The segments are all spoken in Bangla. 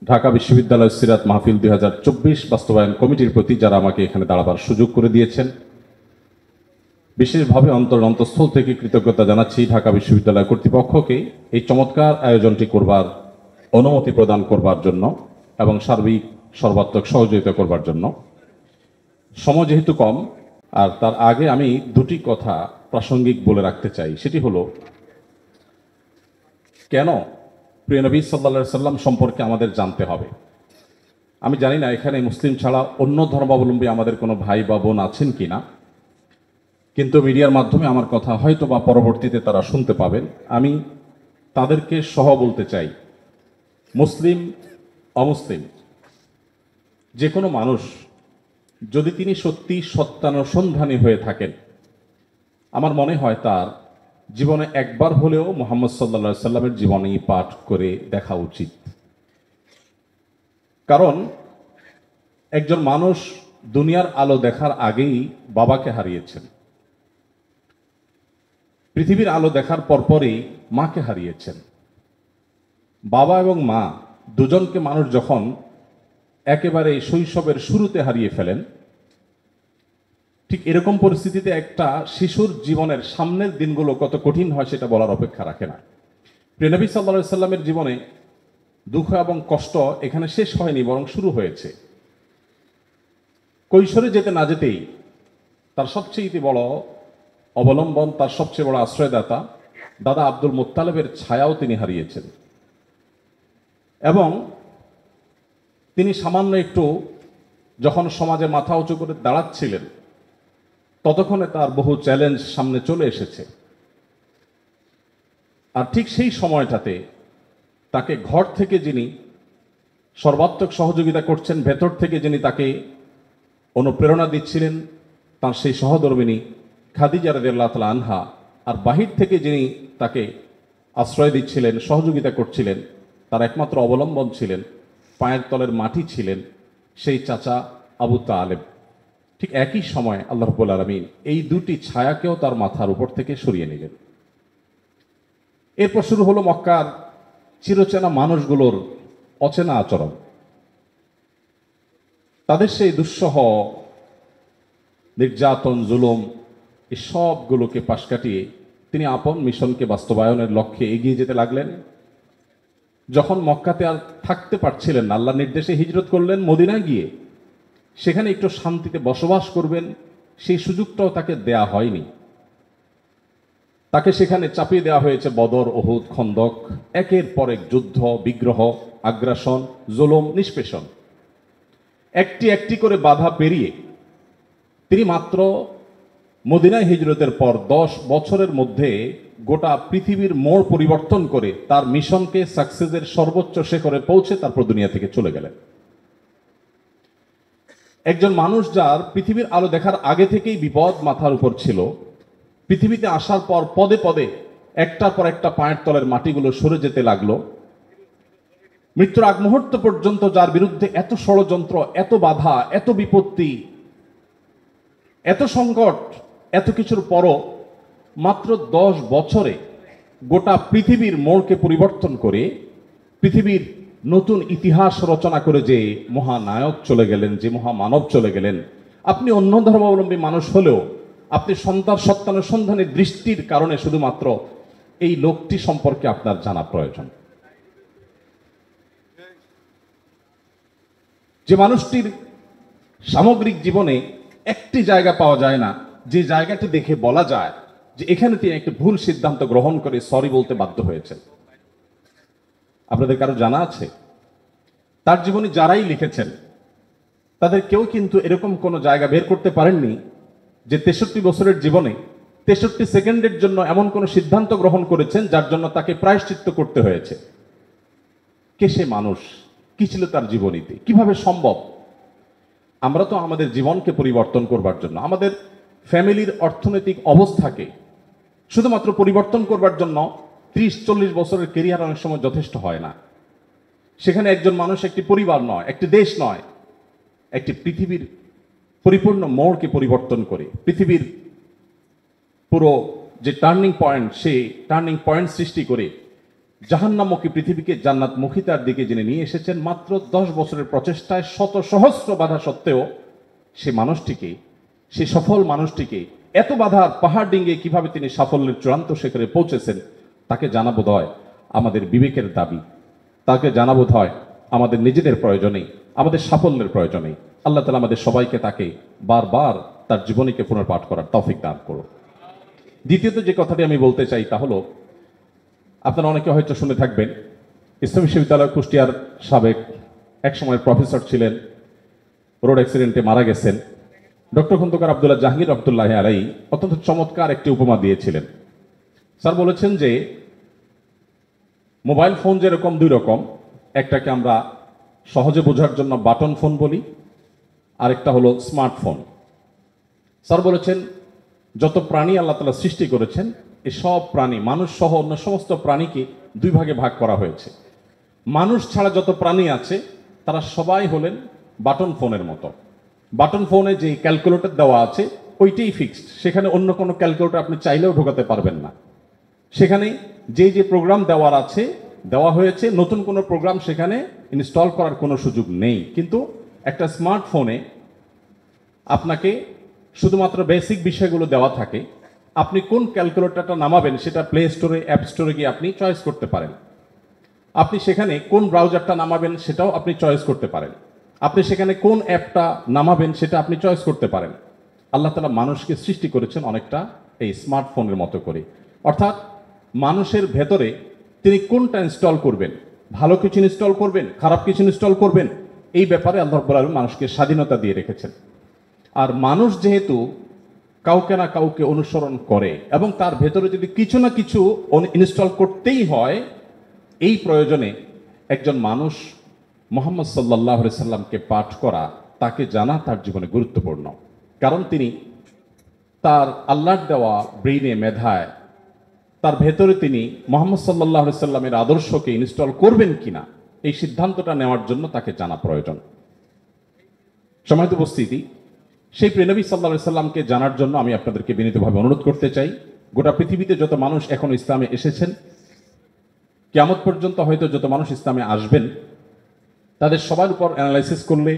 ঢাকা বিশ্ববিদ্যালয় সিরাত মাহফিল 2024 বাস্তবায়ন কমিটির প্রতি যারা আমাকে এখানে দাঁড়াবার সুযোগ করে দিয়েছেন, বিশেষভাবে অন্তঃস্থল থেকে কৃতজ্ঞতা জানাচ্ছি ঢাকা বিশ্ববিদ্যালয় কর্তৃপক্ষকে এই চমৎকার আয়োজনটি করবার অনুমতি প্রদান করবার জন্য এবং সার্বিক সর্বাত্মক সহযোগিতা করবার জন্য। সময় যেহেতু কম, আর তার আগে আমি দুটি কথা প্রাসঙ্গিক বলে রাখতে চাই। সেটি হলো, কেন প্রিয় নবী সাল্লাল্লাহু আলাইহি সাল্লাম সম্পর্কে আমাদের জানতে হবে। আমি জানি না এখানে মুসলিম ছাড়া অন্য ধর্মাবলম্বী আমাদের কোনো ভাই বা বোন আছেন কি না, কিন্তু মিডিয়ার মাধ্যমে আমার কথা হয়তো বা পরবর্তীতে তারা শুনতে পাবেন। আমি তাদেরকে সহ বলতে চাই, মুসলিম অমুসলিম যে কোনো মানুষ যদি তিনি সত্যি সত্যানুসন্ধানী হয়ে থাকেন, আমার মনে হয় তার জীবনে একবার হলেও মুহাম্মদ সাল্লাল্লাহু আলাইহি সাল্লামের জীবনী পাঠ করে দেখা উচিত। কারণ একজন মানুষ দুনিয়ার আলো দেখার আগেই বাবাকে হারিয়েছেন, পৃথিবীর আলো দেখার পরপরই মাকে হারিয়েছেন। বাবা এবং মা দুজনকে মানুষ যখন একেবারে শৈশবের শুরুতে হারিয়ে ফেলেন, ঠিক এরকম পরিস্থিতিতে একটা শিশুর জীবনের সামনের দিনগুলো কত কঠিন হয় সেটা বলার অপেক্ষা রাখে না। প্রিয় নবী সাল্লাল্লাহু আলাইহি সাল্লামের জীবনে দুঃখ এবং কষ্ট এখানে শেষ হয়নি, বরং শুরু হয়েছে। কৈশোরে যেতে না যেতেই তার সবচেয়ে বড় অবলম্বন, তার সবচেয়ে বড় আশ্রয়দাতা দাদা আব্দুল মুত্তালিবের ছায়াও তিনি হারিয়েছেন। এবং তিনি সামান্য একটু যখন সমাজে মাথা উঁচু করে দাঁড়াচ্ছিলেন, ততক্ষণে তার বহু চ্যালেঞ্জ সামনে চলে এসেছে। আর ঠিক সেই সময়টাতে তাকে ঘর থেকে যিনি সর্বাত্মক সহযোগিতা করছেন, ভেতর থেকে যিনি তাকে অনুপ্রেরণা দিচ্ছিলেন, তার সেই সহধর্মিণী খাদিজা রাদিয়াল্লাহু তাআলা আনহা, আর বাহির থেকে যিনি তাকে আশ্রয় দিচ্ছিলেন, সহযোগিতা করছিলেন, তার একমাত্র অবলম্বন ছিলেন, পায়ের তলের মাটি ছিলেন সেই চাচা আবু তালেব। ঠিক একই সময় আল্লাহ রাব্বুল আলামিন এই দুটি ছায়াকেও তার মাথার উপর থেকে সরিয়ে নিলেন। এরপর শুরু হলো মক্কার চিরচেনা মানুষগুলোর অচেনা আচরণ। তাদের সেই দুঃসহ নির্যাতন, জুলুম, এই সবগুলোকে পাশ কাটিয়ে তিনি আপন মিশনকে বাস্তবায়নের লক্ষ্যে এগিয়ে যেতে লাগলেন। যখন মক্কাতে আর থাকতে পারছিলেন না, আল্লাহর নির্দেশে হিজরত করলেন মদিনায় গিয়ে। সেখানে একটু শান্তিতে বসবাস করবেন সেই সুযোগটাও তাকে দেয়া হয়নি। তাকে সেখানে চাপিয়ে দেওয়া হয়েছে বদর, উহুদ, খন্দক, একের পর এক যুদ্ধ, বিগ্রহ, আগ্রাসন, জুলুম, নিষ্পেষণ। একটি একটি করে বাধা পেরিয়ে তিনি মাত্র মদিনায় হিজরতের পর 10 বছরের মধ্যে গোটা পৃথিবীর মোড় পরিবর্তন করে তার মিশনকে সাকসেসের সর্বোচ্চ শিখরে পৌঁছে তারপর দুনিয়া থেকে চলে গেলেন। একজন মানুষ যার পৃথিবীর আলো দেখার আগে থেকেই বিপদ মাথার উপর ছিল, পৃথিবীতে আসার পর পদে পদে একটার পর একটা পায়ের তলের মাটিগুলো সরে যেতে লাগলো। মৃত্যুর আগ মুহূর্ত পর্যন্ত যার বিরুদ্ধে এত ষড়যন্ত্র, এত বাধা, এত বিপত্তি, এত সংকট, এত কিছুর পরও মাত্র 10 বছরে গোটা পৃথিবীর মোড়কে পরিবর্তন করে পৃথিবীর নতুন ইতিহাস রচনা করে যে মহানায়ক চলে গেলেন, যে মহামানব চলে গেলেন, আপনি অন্য ধর্মাবলম্বী মানুষ হলেও আপনি সত্যানুসন্ধানের দৃষ্টির কারণে শুধুমাত্র এই লোকটি সম্পর্কে আপনার জানা প্রয়োজন। যে মানুষটির সামগ্রিক জীবনে একটি জায়গা পাওয়া যায় না যে জায়গাটি দেখে বলা যায় যে এখানে তিনি একটি ভুল সিদ্ধান্ত গ্রহণ করে সরি বলতে বাধ্য হয়েছেন। আপনাদের কারো জানা আছে? তার জীবনী যারাই লিখেছেন তাদের কেউ কিন্তু এরকম কোনো জায়গা বের করতে পারেননি যে 63 বছরের জীবনে 63 সেকেন্ডের জন্য এমন কোনো সিদ্ধান্ত গ্রহণ করেছেন যার জন্য তাকে প্রায়শ্চিত্ত করতে হয়েছে। কে সে মানুষ? কি ছিল তার জীবনীতে? কিভাবে সম্ভব? আমরা তো আমাদের জীবনকে পরিবর্তন করবার জন্য, আমাদের ফ্যামিলির অর্থনৈতিক অবস্থাকে শুধুমাত্র পরিবর্তন করবার জন্য 30-40 বছরের কেরিয়ার অনেক সময় যথেষ্ট হয় না। সেখানে একজন মানুষ একটি পরিবার নয়, একটি দেশ নয়, একটি পৃথিবীর পরিপূর্ণ মোড়কে পরিবর্তন করে পৃথিবীর পুরো যে টার্নিং পয়েন্ট, সেই টার্নিং পয়েন্ট সৃষ্টি করে জাহান্নামমুখী পৃথিবীকে জান্নাতমুখিতার দিকে যিনি নিয়ে এসেছেন মাত্র 10 বছরের প্রচেষ্টায়, শত সহস্র বাধা সত্ত্বেও সে মানুষটিকে, সে সফল মানুষটিকে এত বাধার পাহাড় ডিঙ্গিয়ে কিভাবে তিনি সাফল্যের চূড়ান্ত শিখরে পৌঁছেছেন, তাকে জানা বোধ হয় আমাদের বিবেকের দাবি, তাকে জানা বোধ হয় আমাদের নিজেদের প্রয়োজনেই, আমাদের সাফল্যের প্রয়োজনেই। আল্লাহ তাআলা আমাদের সবাইকে তাকে বারবার তার জীবনীকে পুনর্পাঠ করার তৌফিক দান করুন। দ্বিতীয়ত যে কথাটি আমি বলতে চাই তা হলো, আপনারা অনেকে হয়তো শুনে থাকবেন, ইসলামী বিশ্ববিদ্যালয় কুষ্টিয়ার সাবেক একসময়ের প্রফেসর ছিলেন, রোড অ্যাক্সিডেন্টে মারা গেছেন, ডক্টর খন্দকার আব্দুল্লাহ জাহাঙ্গীর রহমতুল্লাহ আলাইহি অত্যন্ত চমৎকার একটি উপমা দিয়েছিলেন। স্যার বলেছেন যে মোবাইল ফোন যেরকম দুই রকম, একটাকে আমরা সহজে বোঝার জন্য বাটন ফোন বলি, আরেকটা হলো স্মার্টফোন। স্যার বলেছেন যত প্রাণী আল্লাহ তাআলা সৃষ্টি করেছেন, এই সব প্রাণী, মানুষ সহ অন্য সমস্ত প্রাণীকে দুই ভাগে ভাগ করা হয়েছে। মানুষ ছাড়া যত প্রাণী আছে তারা সবাই হলেন বাটন ফোনের মতো। বাটন ফোনে যে ক্যালকুলেটর দেওয়া আছে ওইটাই ফিক্সড, সেখানে অন্য কোনো ক্যালকুলেটর আপনি চাইলেও ঢোকাতে পারবেন না। সেখানে যে যে প্রোগ্রাম দেওয়ার আছে দেওয়া হয়েছে, নতুন কোনো প্রোগ্রাম সেখানে ইনস্টল করার কোনো সুযোগ নেই। কিন্তু একটা স্মার্টফোনে আপনাকে শুধুমাত্র বেসিক বিষয়গুলো দেওয়া থাকে। আপনি কোন ক্যালকুলেটরটা নামাবেন সেটা প্লে স্টোরে, অ্যাপ স্টোরে গিয়ে আপনি চয়েস করতে পারেন। আপনি সেখানে কোন ব্রাউজারটা নামাবেন সেটাও আপনি চয়েস করতে পারেন। আপনি সেখানে কোন অ্যাপটা নামাবেন সেটা আপনি চয়েস করতে পারেন। আল্লাহ তাআলা মানুষকে সৃষ্টি করেছেন অনেকটা এই স্মার্টফোনের মতো করে, অর্থাৎ মানুষের ভেতরে তিনি কোনটা ইনস্টল করবেন, ভালো কিছু ইনস্টল করবেন, খারাপ কিছু ইনস্টল করবেন, এই ব্যাপারে আল্লাহ রাব্বুল আলামিন মানুষকে স্বাধীনতা দিয়ে রেখেছেন। আর মানুষ যেহেতু কাউকে না কাউকে অনুসরণ করে এবং তার ভেতরে যদি কিছু না কিছু ইনস্টল করতেই হয়, এই প্রয়োজনে একজন মানুষ মুহাম্মদ সাল্লাল্লাহু আলাইহি সাল্লামকে পাঠ করা, তাকে জানা তার জীবনে গুরুত্বপূর্ণ। কারণ তিনি তার আল্লাহর দেওয়া ব্রেইনে, মেধায়, তার ভেতরে তিনি মুহাম্মদ সাল্লাল্লাহু আলাইহি সাল্লামের আদর্শকে ইনস্টল করবেন কিনা এই সিদ্ধান্তটা নেওয়ার জন্য তাকে জানা প্রয়োজন। সম্মানিত উপস্থিতি, সেই প্রিয়নবী সাল্লাল্লাহু আলাইহি সাল্লামকে জানার জন্য আমি আপনাদেরকে বিনীতভাবে অনুরোধ করতে চাই, গোটা পৃথিবীতে যত মানুষ এখন ইসলামে এসেছেন, কিয়ামত পর্যন্ত হয়তো যত মানুষ ইসলামে আসবেন, তাদের সবার উপর অ্যানালাইসিস করলে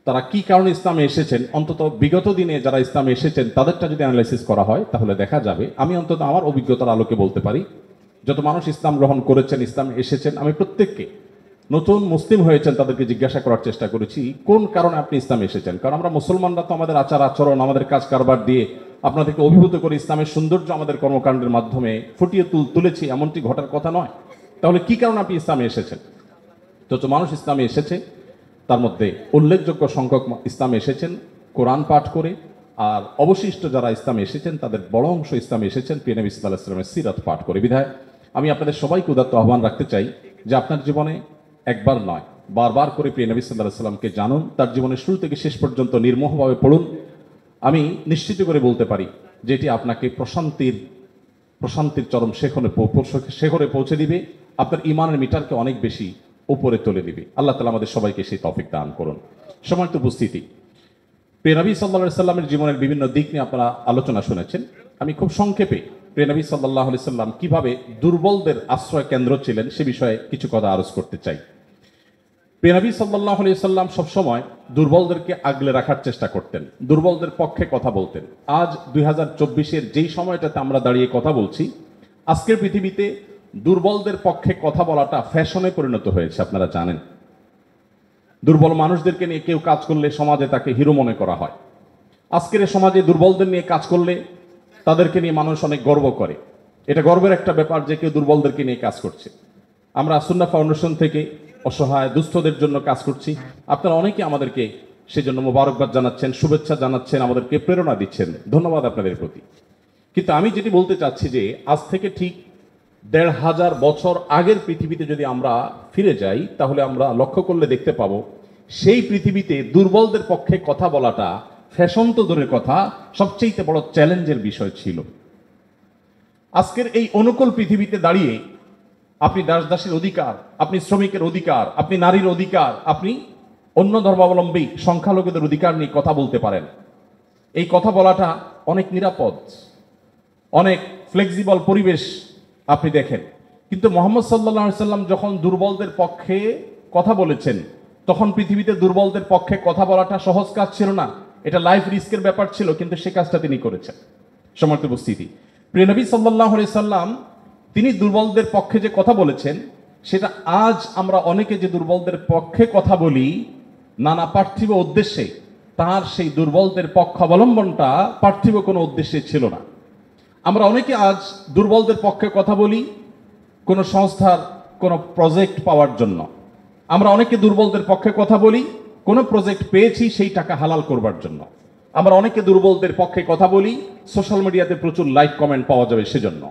তারা কি কারণে ইসলামে এসেছেন, অন্তত বিগত দিনে যারা ইসলামে এসেছেন তাদেরটা যদি অ্যানালাইসিস করা হয় তাহলে দেখা যাবে, আমি অন্তত আমার অভিজ্ঞতার আলোকে বলতে পারি, যত মানুষ ইসলাম গ্রহণ করেছেন, ইসলামে এসেছেন, আমি প্রত্যেককে, নতুন মুসলিম হয়েছেন তাদেরকে জিজ্ঞাসা করার চেষ্টা করেছি কোন কারণে আপনি ইসলামে এসেছেন। কারণ আমরা মুসলমানরা তো আমাদের আচার আচরণ, আমাদের কাজ কারবার দিয়ে আপনাদেরকে অভিভূত করে ইসলামের সৌন্দর্য আমাদের কর্মকাণ্ডের মাধ্যমে ফুটিয়ে তুলেছি, এমনটি ঘটার কথা নয়। তাহলে কি কারণে আপনি ইসলামে এসেছেন? যত মানুষ ইসলামে এসেছে তার মধ্যে উল্লেখযোগ্য সংখ্যক ইসলামে এসেছেন কোরআন পাঠ করে, আর অবশিষ্ট যারা ইসলামে এসেছেন তাদের বড় অংশ ইসলামে এসেছেন প্রিয় নবী সাল্লাল্লাহু আলাইহি ওয়াসাল্লামের সিরাত পাঠ করে। বিধায় আমি আপনাদের সবাইকে উদাত্ত আহ্বান রাখতে চাই যে আপনার জীবনে একবার নয়, বারবার করে প্রিয় নবী সাল্লাল্লাহু আলাইহি ওয়াসাল্লামকে জানুন, তার জীবনের শুরু থেকে শেষ পর্যন্ত নির্মোহভাবে পড়ুন। আমি নিশ্চিত করে বলতে পারি যে এটি আপনাকে প্রশান্তির চরম শেখরে পৌঁছে দিবে, আপনার ইমানের মিটারকে অনেক বেশি উপরে তুলে দিবে। আল্লাহ তাআলা আমাদের সবাইকে সেই তৌফিক দান করুন। সম্মানিত উপস্থিতি, প্রিয় নবী সাল্লাল্লাহু আলাইহি সাল্লামের জীবনের বিভিন্ন দিক নিয়ে আপনারা আলোচনা শুনেছেন। আমি খুব সংক্ষেপে প্রিয় নবী সাল্লাল্লাহু আলাইহি সাল্লাম কিভাবে দুর্বলদের আশ্রয় কেন্দ্র ছিলেন সে বিষয়ে কিছু কথা আরজ করতে চাই। প্রিয় নবী সাল্লাল্লাহু আলাইহি সাল্লাম সবসময় দুর্বলদেরকে আগলে রাখার চেষ্টা করতেন, দুর্বলদের পক্ষে কথা বলতেন। আজ 2024-এর যেই সময়টাতে আমরা দাঁড়িয়ে কথা বলছি, আজকের পৃথিবীতে দুর্বলদের পক্ষে কথা বলাটা ফ্যাশনে পরিণত হয়েছে। আপনারা জানেন, দুর্বল মানুষদেরকে নিয়ে কেউ কাজ করলে সমাজে তাকে হিরো মনে করা হয়। আজকের সমাজে দুর্বলদের নিয়ে কাজ করলে তাদেরকে নিয়ে মানুষ অনেক গর্ব করে। এটা গর্বের একটা ব্যাপার যে কেউ দুর্বলদেরকে নিয়ে কাজ করছে। আমরা সুন্নাহ ফাউন্ডেশন থেকে অসহায় দুস্থদের জন্য কাজ করছি। আপনারা অনেকে আমাদেরকে সেজন্য মোবারকবাদ জানাচ্ছেন, শুভেচ্ছা জানাচ্ছেন, আমাদেরকে প্রেরণা দিচ্ছেন, ধন্যবাদ আপনাদের প্রতি। কিন্তু আমি যেটি বলতে চাচ্ছি যে আজ থেকে ঠিক ১৫০০ বছর আগের পৃথিবীতে যদি আমরা ফিরে যাই তাহলে আমরা লক্ষ্য করলে দেখতে পাবো সেই পৃথিবীতে দুর্বলদের পক্ষে কথা বলাটা ফ্যাশন তো দূরের কথা, সবচেয়ে বড় চ্যালেঞ্জের বিষয় ছিল। আজকের এই অনুকূল পৃথিবীতে দাঁড়িয়ে আপনি দাসদাসীর অধিকার, আপনি শ্রমিকের অধিকার, আপনি নারীর অধিকার, আপনি অন্য ধর্মাবলম্বী সংখ্যালঘুদের অধিকার নিয়ে কথা বলতে পারেন। এই কথা বলাটা অনেক নিরাপদ, অনেক ফ্লেক্সিবল পরিবেশ আপনি দেখেন। কিন্তু মোহাম্মদ সাল্লাল্লাহু আলাইহি সাল্লাম যখন দুর্বলদের পক্ষে কথা বলেছেন, তখন পৃথিবীতে দুর্বলদের পক্ষে কথা বলাটা সহজ কাজ ছিল না, এটা লাইফ রিস্কের ব্যাপার ছিল, কিন্তু সে কাজটা তিনি করেছেন। সমর্থ উপস্থিতি, প্রিয় নবী সাল্লাল্লাহু আলাইহি সাল্লাম তিনি দুর্বলদের পক্ষে যে কথা বলেছেন, সেটা আজ আমরা অনেকে যে দুর্বলদের পক্ষে কথা বলি নানা পার্থিব উদ্দেশ্যে, তার সেই দুর্বলদের পক্ষ অবলম্বনটা পার্থিব কোনো উদ্দেশ্যে ছিল না। আমরা অনেকে আজ দুর্বলদের পক্ষে কথা বলি কোনো সংস্থার কোনো প্রজেক্ট পাওয়ার জন্য। আমরা অনেকে দুর্বলদের পক্ষে কথা বলি কোনো প্রজেক্ট পেয়েছি সেই টাকা হালাল করবার জন্য। আমরা অনেকে দুর্বলদের পক্ষে কথা বলি সোশ্যাল মিডিয়াতে প্রচুর লাইক কমেন্ট পাওয়া যাবে সেজন্য।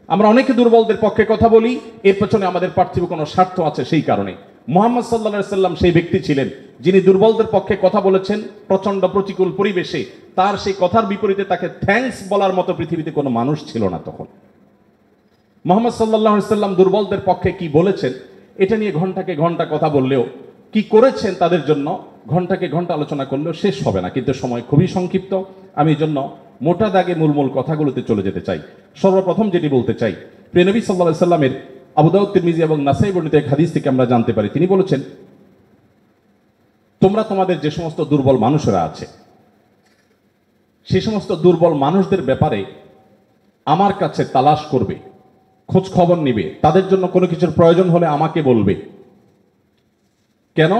আমরা অনেকে দুর্বলদের পক্ষে কথা বলি এর পেছনে আমাদের পার্থিব কোনো স্বার্থ আছে সেই কারণে। মুহাম্মদ সাল্লাল্লাহু আলাইহি সাল্লাম সেই ব্যক্তি ছিলেন যিনি দুর্বলদের পক্ষে কথা বলেছেন প্রচন্ড প্রতিকূল পরিবেশে। তার সেই কথার বিপরীতে তাকে থ্যাঙ্কস বলার মতো পৃথিবীতে কোনো মানুষ ছিল না তখন। মুহাম্মদ সাল্লাল্লাহু আলাইহি সাল্লাম দুর্বলদের পক্ষে কি বলেছেন এটা নিয়ে ঘন্টাকে ঘন্টা কথা বললেও, কি করেছেন তাদের জন্য ঘন্টাকে ঘন্টা আলোচনা করলেও শেষ হবে না, কিন্তু সময় খুবই সংক্ষিপ্ত। আমি এই জন্য মোটা দাগে মূল কথাগুলোতে চলে যেতে চাই। সর্বপ্রথম যেটি বলতে চাই, প্রিয় নবী সাল্লাল্লাহু আলাইহি সাল্লামের আবু দাউদ, তিরমিজি এবং নাসাই বর্ণিত এক হাদিস থেকে আমরা জানতে পারি, তিনি বলেছেন, তোমরা তোমাদের যে সমস্ত দুর্বল মানুষেরা আছে সে সমস্ত দুর্বল মানুষদের ব্যাপারে আমার কাছে তালাশ করবে, খোঁজ খবর নিবে, তাদের জন্য কোনো কিছুর প্রয়োজন হলে আমাকে বলবে। কেন?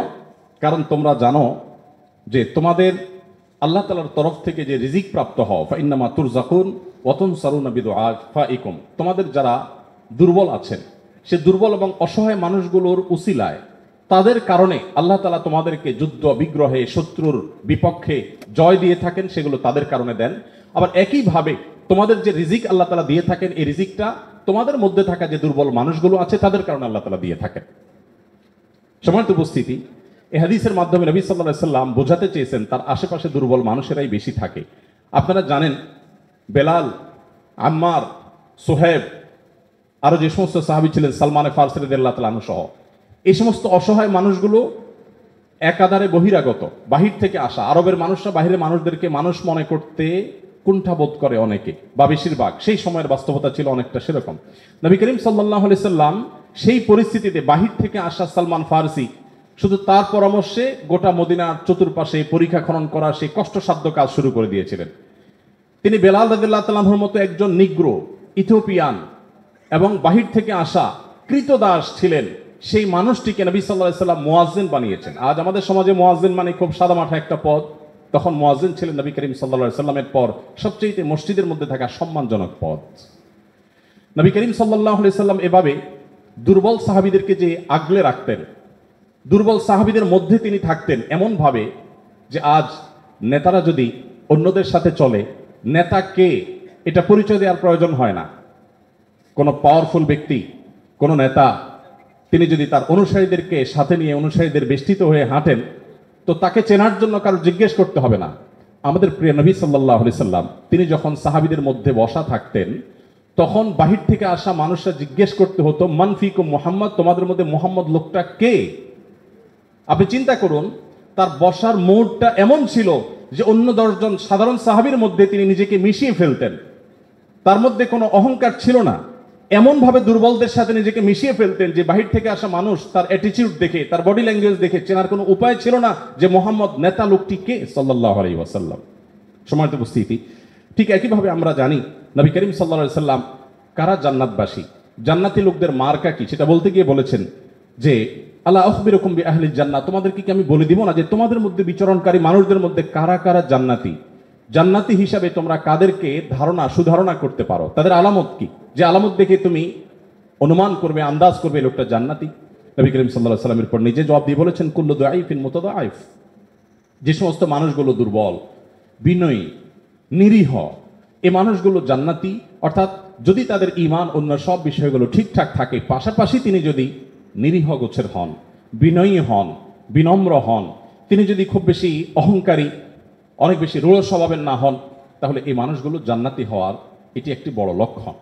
কারণ তোমরা জানো যে তোমাদের আল্লাহ তাআলার তরফ থেকে যে রিজিক প্রাপ্ত হও, ফাইন্নামা তুরজাকুন ওয়া তুনসারুনা বিদুআফাইকুম, তোমাদের যারা দুর্বল আছেন সে দুর্বল এবং অসহায় মানুষগুলোর উসিলায় তাদের কারণে আল্লাহ তাআলা তোমাদেরকে যুদ্ধ বিগ্রহে শত্রুর বিপক্ষে জয় দিয়ে থাকেন, সেগুলো তাদের কারণে দেন। আবার একইভাবে তোমাদের যে রিজিক আল্লাহ তাআলা দিয়ে থাকেন এই রিজিকটা তোমাদের মধ্যে থাকা যে দুর্বল মানুষগুলো আছে তাদের কারণে আল্লাহ তাআলা দিয়ে থাকেন। সম্মানিত উপস্থিতি, এই হাদিসের মাধ্যমে নবী সাল্লাল্লাহু আলাইহি সাল্লাম বোঝাতে চেয়েছেন তার আশেপাশে দুর্বল মানুষেরাই বেশি থাকে। আপনারা জানেন বেলাল, আম্মার, সোহেব, আরো যে সমস্ত সাহাবী ছিলেন, সালমানে ফারসি রাদিয়াল্লাহু তাআলা আনহু সহ, এই সমস্ত অসহায় মানুষগুলো একাধারে বহিরাগত, বাহির থেকে আসা। আরবের মানুষরা বাহিরের মানুষদেরকে মানুষ মনে করতে কুণ্ঠাবোধ করে অনেকে, বা বেশিরভাগ। সেই সময়ের বাস্তবতা ছিল অনেকটা সেরকম। নবী করিম সাল্লাল্লাহু আলাইহি সাল্লাম সেই পরিস্থিতিতে বাহির থেকে আসা সালমান ফারসি শুধু তার পরামর্শে গোটা মদিনার চতুর্পাশে পরীক্ষা খনন করা সেই কষ্টসাধ্য কাজ শুরু করে দিয়েছিলেন। তিনি বেলাল রাদিয়াল্লাহু তাআলা আনহুর মতো একজন নিগ্রো, ইথিওপিয়ান এবং বাহির থেকে আসা কৃতদাস ছিলেন, সেই মানুষটিকে নবী সাল্লাল্লাহু আলাইহি সাল্লাম মুয়াজ্জিন বানিয়েছেন। আজ আমাদের সমাজে মুয়াজ্জিন মানে খুব সাদামাঠা একটা পদ, তখন মুয়াজ্জিন ছিলেন নবী করিম সাল্লাল্লাহু আলাইহি সাল্লামের পর সবচেয়ে মসজিদের মধ্যে থাকা সম্মানজনক পদ। নবী করিম সাল্লাল্লাহু আলাইহি সাল্লাম এভাবে দুর্বল সাহাবীদেরকে যে আগলে রাখতেন, দুর্বল সাহাবীদের মধ্যে তিনি থাকতেন এমন ভাবে যে আজ নেতারা যদি অন্যদের সাথে চলে, নেতা কে এটা পরিচয় দেওয়ার প্রয়োজন হয় না। কোনো পাওয়ারফুল ব্যক্তি, কোনো নেতা, তিনি যদি তার অনুসারীদেরকে সাথে নিয়ে অনুসারীদের বেষ্টিত হয়ে হাঁটেন তো তাকে চেনার জন্য কারো জিজ্ঞেস করতে হবে না। আমাদের প্রিয় নবী সাল্লাল্লাহু আলাইহি সাল্লাম তিনি যখন সাহাবীদের মধ্যে বসা থাকতেন তখন বাহির থেকে আসা মানুষরা জিজ্ঞেস করতে হতো, মান ফিকুম মুহাম্মদ, তোমাদের মধ্যে মুহাম্মদ লোকটা কে? আপনি চিন্তা করুন, তার বসার মোডটা এমন ছিল যে অন্য 10 জন সাধারণ সাহাবীর মধ্যে তিনি নিজেকে মিশিয়ে ফেলতেন। তার মধ্যে কোনো অহংকার ছিল না, এমন ভাবে দুর্বলদের সাথে নিজেকে মিশিয়ে ফেলতেন যে বাহির থেকে আসা মানুষ তার অ্যাটিটিউড দেখে, তার বডি ল্যাঙ্গুয়েজ দেখে চেনার কোনো উপায় ছিল না যে মুহাম্মদ নেতা লোকটি কে সাল্লাল্লাহু আলাইহি ওয়াসাল্লাম। সম্মানিত উপস্থিতি, ঠিক একইভাবে আমরা জানি নবী করিম সাল্লাল্লাহু আলাইহি সাল্লাম কারা জান্নাতবাসী, জান্নাতি লোকদের মার্কা কি সেটা বলতে গিয়ে বলেছেন যে আলা আখবিরুকুম বিআহলিল জান্নাহ, তোমাদেরকে কি আমি বলে দিব না যে তোমাদের মধ্যে বিচরণকারী মানুষদের মধ্যে কারা কারা জান্নাতি। জান্নাতি হিসাবে তোমরা কাদেরকে সুধারণা করতে পারো, তাদের আলামত কি, যে আলামত দেখে তুমি অনুমান করবে, আন্দাজ করবে লোকটা জান্নাতি। নবী করিম সাল্লাল্লাহু আলাইহি সাল্লামের পর নিজে জবাব দিয়ে বলেছেন, কুল্লু দাঈফিন মুতাদাঈফ, যে সমস্ত মানুষগুলো দুর্বল, বিনয়ী, নিরীহ, এই মানুষগুলো জান্নাতি। অর্থাৎ যদি তাদের ঈমান অন্য সব বিষয়গুলো ঠিকঠাক থাকে, পাশাপাশি তিনি যদি নিরীহ গোছের হন, বিনয়ী হন, বিনম্র হন, তিনি যদি খুব বেশি অহংকারী, অনেক বেশি রূঢ় স্বভাবের না হন, তাহলে এই মানুষগুলো জান্নাতি হওয়ার এটি একটি বড় লক্ষণ।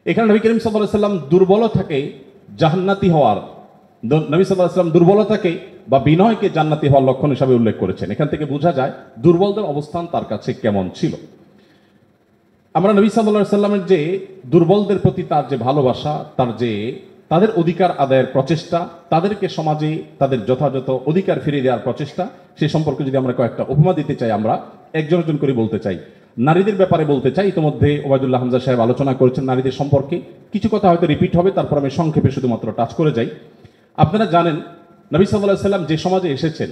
এখানে নবী করিম সাল্লাল্লাহু আলাইহি সাল্লাম দুর্বলতাকে জান্নাতি হওয়ার, নবী সাল্লাল্লাহু আলাইহি সাল্লাম দুর্বলতাকে বা বিনয়কে জান্নাতি হওয়ার লক্ষণ হিসাবে উল্লেখ করেছেন। এখান থেকে বোঝা যায় দুর্বলদের অবস্থান তার কাছে কেমন ছিল। আমরা নবী সাল্লাল্লাহু আলাইহি সাল্লামের যে দুর্বলদের প্রতি তার যে ভালোবাসা, তার যে তাদের অধিকার আদায়ের প্রচেষ্টা, তাদেরকে সমাজে তাদের যথাযথ অধিকার ফিরিয়ে দেওয়ার প্রচেষ্টা, সে সম্পর্কে যদি আমরা কয়েকটা উপমা দিতে চাই, আমরা একজন একজন করে বলতে চাই। নারীদের ব্যাপারে বলতে চাই, ইতিমধ্যে ওবায়দুল্লাহ হামজা সাহেব আলোচনা করেছেন নারীদের সম্পর্কে, কিছু কথা হয়তো রিপিট হবে, তারপর আমি সংক্ষেপে শুধুমাত্র টাচ করে যাই। আপনারা জানেন নবী সাল্লাল্লাহু আলাইহি সাল্লাম যে সমাজে এসেছেন,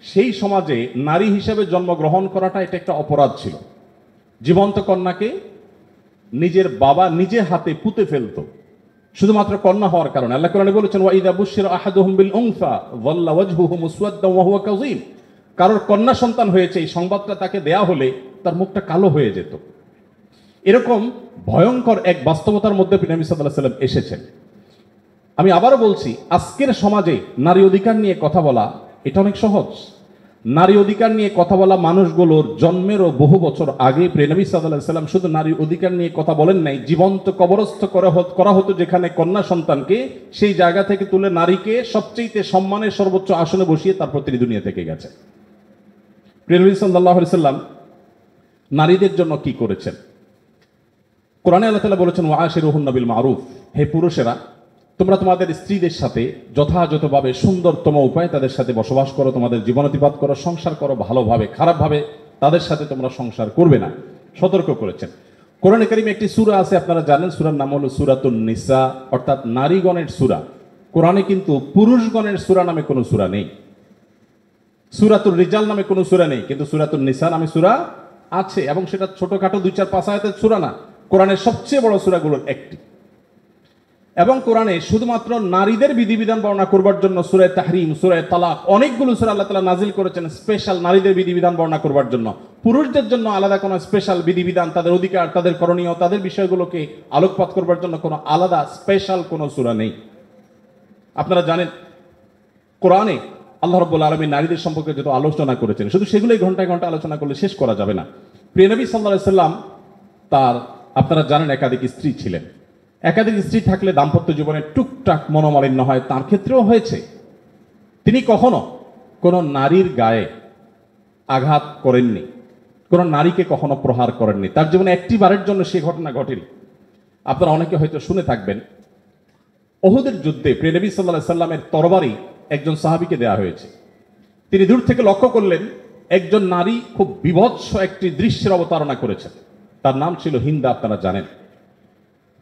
সেই সমাজে নারী হিসেবে জন্মগ্রহণ করাটা এটা একটা অপরাধ ছিল। জীবন্ত কন্যাকে নিজের বাবা নিজে হাতে পুঁতে ফেলতো শুধুমাত্র কন্যা হওয়ার কারণে। আল্লাহ কোরআনে বলেছেন, ওয়া ইযা বুশিরা আহাদুহুম বিল উনসা যাল্লা ওয়াজহুহু মুসওয়াদ্দান ওয়া হুয়া কাযীম। কারোর কন্যা সন্তান হয়েছে, এই সংবাদটা তাকে দেয়া হলে তার মুখটা কালো হয়ে যেত। এরকম ভয়ঙ্কর এক বাস্তবতার মধ্যে নবী সাল্লাল্লাহু আলাইহি ওয়াসাল্লাম এসেছেন। আমি আবারও বলছি, আজকের সমাজে নারী অধিকার নিয়ে কথা বলা এটা অনেক সহজ। নারী অধিকার নিয়ে কথা বলা মানুষগুলোর জন্মেরও বহু বছর আগে নবী সাল্লাল্লাহু আলাইহি সাল্লাম শুধু নারী অধিকার নিয়ে কথা বলেন নাই, জীবন্ত কবরস্থ করা হতো যেখানে কন্যা সন্তানকে, সেই জায়গা থেকে তুলে নারীকে সবচেয়ে সম্মানের সর্বোচ্চ আসনে বসিয়ে তারপর তিনি দুনিয়া থেকে গেছে। নবী সাল্লাল্লাহু আলাইহি সাল্লাম নারীদের জন্য কি করেছেন? কোরআনে আল্লাহ তাআলা বলেছেন, ওয়াশিরুহুন্না বিল মারুফ, হে পুরুষেরা তোমরা তোমাদের স্ত্রীদের সাথে যথাযথভাবে সুন্দরতম উপায়ে তাদের সাথে বসবাস করো, তোমাদের জীবনাতিপাত করো, সংসার করো ভালোভাবে, খারাপভাবে তাদের সাথে তোমরা সংসার করবে না, সতর্ক করেছেন। কোরআনে কারিমে একটি সূরা আছে, আপনারা জানেন, সূরার নাম হলো সূরাতুন নিসা, অর্থাৎ নারীগণের সূরা। কোরআনে কিন্তু পুরুষগণের সূরা নামে কোনো সূরা নেই, সূরাতুর রিজাল নামে কোনো সূরা নেই, কিন্তু সূরাতুন নিসা নামে সূরা আছে, এবং সেটা ছোটখাটো 2-4-5 আয়াতের সূরা না, কোরআনের সবচেয়ে বড় সূরাগুলোর একটি। এবং কোরআনে শুধুমাত্র নারীদের বিধিবিধান বর্ণনা করবার জন্য সূরা তাহরিম, সূরা তালাক, অনেকগুলো সূরা আল্লাহ তাআলা নাজিল করেছেন স্পেশাল নারীদের বিধিবিধান বর্ণনা করবার জন্য। পুরুষদের জন্য আলাদা কোনো স্পেশাল বিধিবিধান, তাদের অধিকার, তাদের করণীয়, তাদের বিষয়গুলোকে আলোকপাত করবার জন্য কোনো আলাদা স্পেশাল কোনো সূরা নেই। আপনারা জানেন কোরআনে আল্লাহ রাব্বুল আলামিন নারীদের সম্পর্কে যত আলোচনা করেছেন, শুধু সেগুলোই ঘন্টায় ঘন্টা আলোচনা করলে শেষ করা যাবে না। প্রিয় নবী সাল্লাল্লাহু আলাইহি সাল্লাম তার, আপনারা জানেন, একাধিক স্ত্রী ছিলেন। একাধিক স্ত্রী থাকলে দাম্পত্য জীবনে টুকটাক মনোমালিন্য হয়, তার ক্ষেত্রেও হয়েছে। তিনি কখনো কোনো নারীর গায়ে আঘাত করেননি, কোনো নারীকে কখনো প্রহার করেননি, তার জীবনে একটি বারের জন্য সে ঘটনা ঘটেনি। আপনারা অনেকে হয়তো শুনে থাকবেন, উহুদের যুদ্ধে প্রিয় নবী সাল্লাল্লাহু আলাইহি সাল্লামের তরবারি একজন সাহাবীকে দেয়া হয়েছে। তিনি দূর থেকে লক্ষ্য করলেন একজন নারী খুব বীভৎস একটি দৃশ্যের অবতারণা করেছেন, তার নাম ছিল হিন্দা, আপনারা জানেন।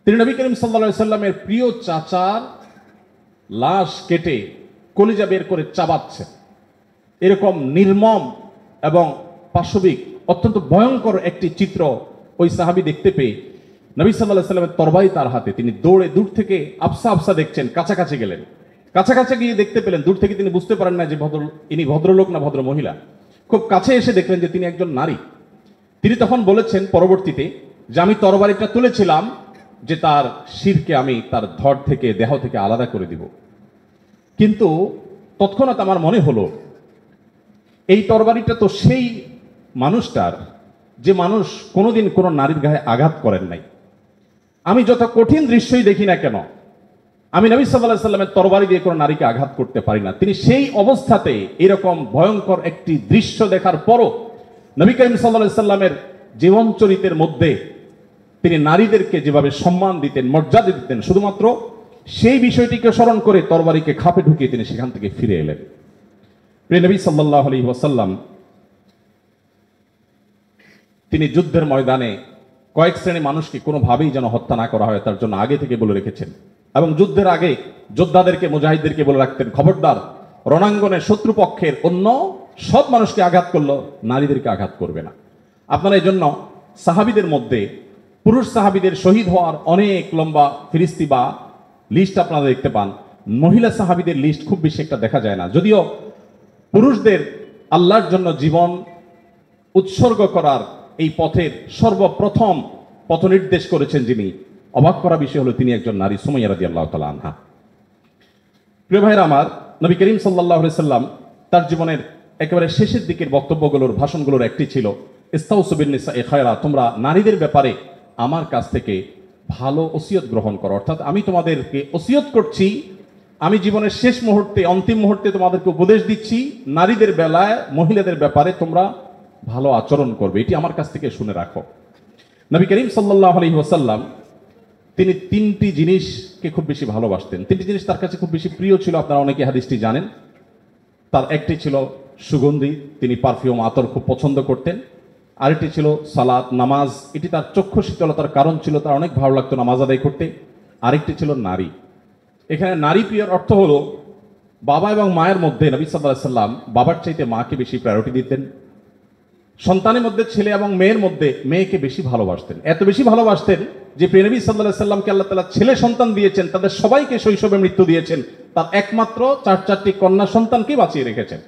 তিনি নবী করিম সাল্লাল্লাহু আলাইহি সাল্লামের প্রিয় চাচার লাশ কেটে কলিজা বের করে চাবাচ্ছেন। এরকম নির্মম এবং পাশবিক অত্যন্ত ভয়ঙ্কর একটি চিত্র ওই সাহাবী দেখতে পেয়ে নবী সাল্লাল্লাহু আলাইহি সাল্লামের তরবারি তার হাতে, তিনি দৌড়ে দূর থেকে আফসা আফসা দেখছেন, কাছাকাছি গেলেন। কাছাকাছি গিয়ে দেখতে পেলেন, দূর থেকে তিনি বুঝতে পারেন না যে ইনি ভদ্রলোক না ভদ্র মহিলা। খুব কাছে এসে দেখলেন যে তিনি একজন নারী। তিনি তখন বলেছেন পরবর্তীতে যে আমি তরবারিটা তুলেছিলাম যে তার শিরকে আমি তার ধড় থেকে, দেহ থেকে আলাদা করে দিব, কিন্তু তৎক্ষণাৎ আমার মনে হলো এই তরবারিটা তো সেই মানুষটার যে মানুষ কোনোদিন কোনো নারীর গায়ে আঘাত করেন নাই। আমি যত কঠিন দৃশ্যই দেখি না কেন, আমি নবী সাল্লাল্লাহু আলাইহি সাল্লামের তরবারি দিয়ে কোনো নারীকে আঘাত করতে পারি না। তিনি সেই অবস্থাতে এরকম ভয়ঙ্কর একটি দৃশ্য দেখার পরও নবী করিম সাল্লাল্লাহু আলাইহি সাল্লামের জীবন চরিত্রের মধ্যে তিনি নারীদেরকে যেভাবে সম্মান দিতেন, মর্যাদা দিতেন, শুধুমাত্র সেই বিষয়টিকে স্মরণ করে তরবারিকে খাপে ঢুকিয়ে তিনি সেখান থেকে ফিরে এলেন। প্রিয় নবী সাল্লাল্লাহু আলাইহি ওয়াসাল্লাম তিনি যুদ্ধের ময়দানে কয়েক শ্রেণী মানুষকে কোনোভাবেই যেন হত্যা না করা হয় তার জন্য আগে থেকে বলে রেখেছেন, এবং যুদ্ধের আগে যোদ্ধাদেরকে, মুজাহিদদেরকে বলে রাখতেন, খবরদার রণাঙ্গনে শত্রুপক্ষের অন্য সব মানুষকে আঘাত করলো, নারীদেরকে আঘাত করবে না। আপনারা এই জন্য সাহাবীদের মধ্যে পুরুষ সাহাবীদের শহীদ হওয়ার অনেক লম্বা ফিরিস্তি বা লিস্ট আপনারা দেখতে পান, মহিলা সাহাবীদের লিস্ট খুব বেশি একটা দেখা যায় না। যদিও পুরুষদের আল্লাহর জন্য জীবন উৎসর্গ করার এই পথের সর্বপ্রথম পথ নির্দেশ করেছেন যিনি, অবাক করা বিষয় হলো তিনি একজন নারী, সুমাইয়া রাদিয়াল্লাহু তাআলা আনহা। প্রিয় ভাইরা আমার, নবী করিম সাল্লাল্লাহু আলাইহি সাল্লাম তার জীবনের একেবারে শেষের দিকের বক্তব্যগুলোর, ভাষণগুলোর একটি ছিল ইস্তাউসু বিন নিসাই খায়রা, তোমরা নারীদের ব্যাপারে আমার কাছ থেকে ভালো ওসিয়ত গ্রহণ করো। অর্থাৎ আমি তোমাদেরকে ওসিয়ত করছি, আমি জীবনের শেষ মুহূর্তে, অন্তিম মুহূর্তে তোমাদেরকে উপদেশ দিচ্ছি, নারীদের বেলায়, মহিলাদের ব্যাপারে তোমরা ভালো আচরণ করবে, এটি আমার কাছ থেকে শুনে রাখো। নবী করিম সাল্লাল্লাহু আলাইহি ওয়াসাল্লাম তিনি তিনটি জিনিসকে খুব বেশি ভালোবাসতেন। তিনটি জিনিস তার কাছে খুব বেশি প্রিয় ছিল, আপনারা অনেকে হাদিসটি জানেন। তার একটি ছিল সুগন্ধি, তিনি পারফিউম আতর খুব পছন্দ করতেন। আরেকটি ছিল সালাত নামাজ, এটি তার চক্ষু শীতলতার কারণ ছিল, তার অনেক ভালো লাগতো নামাজ আদায় করতে। আরেকটি ছিল নারী। এখানে নারী প্রিয়র অর্থ হলো বাবা এবং মায়ের মধ্যে নবী সাল্লাল্লাহু আলাইহি সাল্লাম বাবার চাইতে মাকে বেশি প্রায়োরিটি দিতেন। সন্তানের মধ্যে ছেলে এবং মেয়ের মধ্যে মেয়েকে বেশি ভালোবাসতেন, এত বেশি ভালোবাসতেন যে প্রিয় নবী সাল্লাল্লাহু আলাইহি সাল্লামকে আল্লাহ তাআলা ছেলে সন্তান দিয়েছেন, তাদের সবাইকে শৈশবে মৃত্যু দিয়েছেন, তার একমাত্র চারটি কন্যা সন্তানকে বাঁচিয়ে রেখেছেন।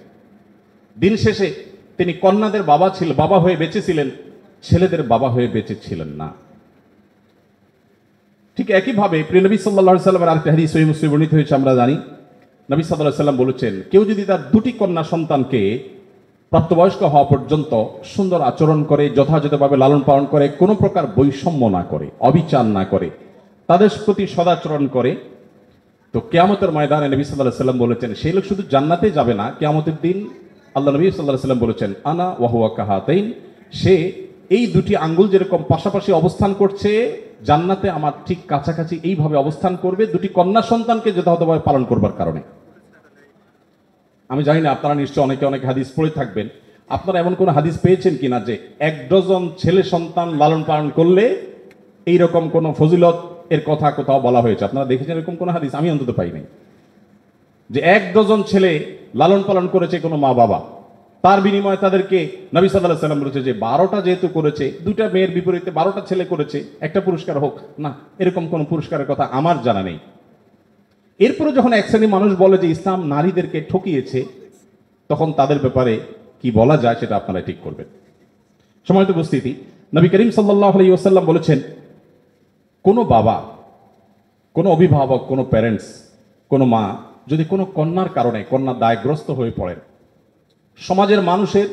দিন শেষে তিনি কন্যাদের বাবা হয়ে বেঁচেছিলেন, ছেলেদের বাবা হয়ে বেঁচে ছিলেন না। ঠিক একইভাবে প্রিয় নবী সাল্লাল্লাহু আলাইহি সাল্লামের আরেকটি হাদিস সহিহ মুসলিমে বর্ণিত হয়েছে, আমরা জানি নবী সাল্লাল্লাহু আলাইহি সাল্লাম বলেছেন, কেউ যদি তার দুটি কন্যা সন্তানকে প্রাপ্তবয়স্ক হওয়া পর্যন্ত সুন্দর আচরণ করে, যথাযথভাবে লালন পালন করে, কোনো প্রকার বৈষম্য না করে, অবিচার না করে, তাদের প্রতি সদাচরণ করে, তো কিয়ামতের ময়দানে নবী সাল্লাল্লাহু আলাইহি সাল্লাম বলেছেন সেই লোক শুধু জান্নাতে যাবে না, কিয়ামতের দিন আল্লাহ নবী সাল্লাল্লাহু আলাইহি সাল্লাম বলেছেন আনা ওয়া হুয়া কাহাতাইন, সে এই দুটি আঙ্গুল যেরকম পাশাপাশি অবস্থান করছে জান্নাতে আমার ঠিক কাছাকাছি এইভাবে অবস্থান করবে, দুটি কন্যা সন্তানকে যথাযথভাবে পালন করবার কারণে। আমি জানি না আপনারা নিশ্চয় অনেকে অনেক হাদিস পড়ে থাকবেন, আপনারা এমন কোন হাদিস পেয়েছেন কিনা যে 1 ডজন ছেলে সন্তান লালন পালন করলে এইরকম কোন ফজিলত এর কথা কোথাও বলা হয়েছে? আপনারা দেখেছেন এরকম কোন হাদিস? আমি অন্তত পাই নাই যে 1 ডজন ছেলে লালন পালন করেছে কোনো মা বাবা, তার বিনিময়ে তাদেরকে নবী সাল্লাল্লাহু আলাইহি সাল্লাম বলেছে যে 12টা যেহেতু করেছে, দুইটা মেয়ের বিপরীতে 12টা ছেলে করেছে, একটা পুরস্কার হোক না, এরকম কোন পুরস্কারের কথা আমার জানা নেই। এরপরে যখন এক শ্রেণী মানুষ বলে যে ইসলাম নারীদেরকে ঠকিয়েছে, তখন তাদের ব্যাপারে কি বলা যায় সেটা আপনারা ঠিক করবেন। সম্মানিত উপস্থিতি, নবী করিম সাল্লাল্লাহু আলাইহি ওয়াসাল্লাম বলেছেন, কোনো বাবা, কোনো অভিভাবক, কোনো প্যারেন্টস, কোনো মা যদি কোনো কন্যার কারণে কন্যা দায়গ্রস্ত হয়ে পড়েন, সমাজের মানুষের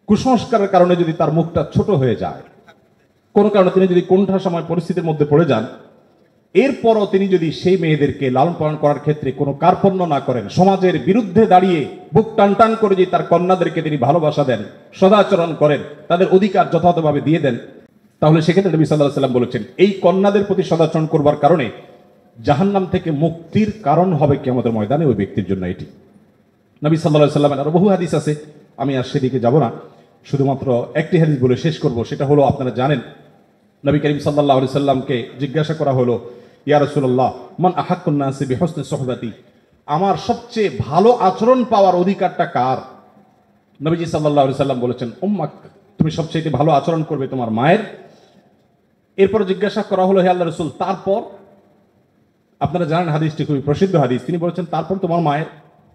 কুসংস্কারের কারণে যদি তার মুখটা ছোট হয়ে যায়, কোনো কারণে তিনি যদি কোনটা সময় পরিস্থিতির মধ্যে পড়ে যান, এরপরও তিনি যদি সেই মেয়েদেরকে লালন পালন করার ক্ষেত্রে কোনো কার্পণ্য না করেন, সমাজের বিরুদ্ধে দাঁড়িয়ে বুক টান টান করে যদি তার কন্যাদেরকে তিনি ভালোবাসা দেন, সদাচরণ করেন, তাদের অধিকার যথাযথভাবে দিয়ে দেন, তাহলে সেক্ষেত্রে নবী সাল্লাল্লাহু আলাইহি ওয়াসাল্লাম বলেছেন এই কন্যাদের প্রতি সদাচরণ করবার কারণে জাহান্নাম থেকে মুক্তির কারণ হবে কিয়ামতের ময়দানে ওই ব্যক্তির জন্য। এটি নবী সাল্লাল্লাহু আলাইহি ওয়াসাল্লামের আরো বহু হাদিস আছে, আমি আর সেদিকে যাব না, শুধুমাত্র একটি হাদিস বলে শেষ করব। সেটা হলো, আপনারা জানেন নবী করিম সাল্লাল্লাহু আলাইহি সাল্লামকে জিজ্ঞাসা করা হলো, ইয়া রাসূলুল্লাহ মান আহাক্কুন নাসি বিহুসনি সুহবাতি, আমার সবচেয়ে ভালো আচরণ পাওয়ার অধিকারটা কার? নবীজি সাল্লাল্লাহু আলাইহি সাল্লাম বলেছেন উম্মাক, তুমি সবচেয়ে ভালো আচরণ করবে তোমার মায়ের। এরপর জিজ্ঞাসা করা হলো, হে আল্লাহর রাসূল তারপর? আপনারা জানেন হাদিসটি খুবই প্রসিদ্ধ হাদিস, তিনি বলেছেন তারপর তোমার মায়ের।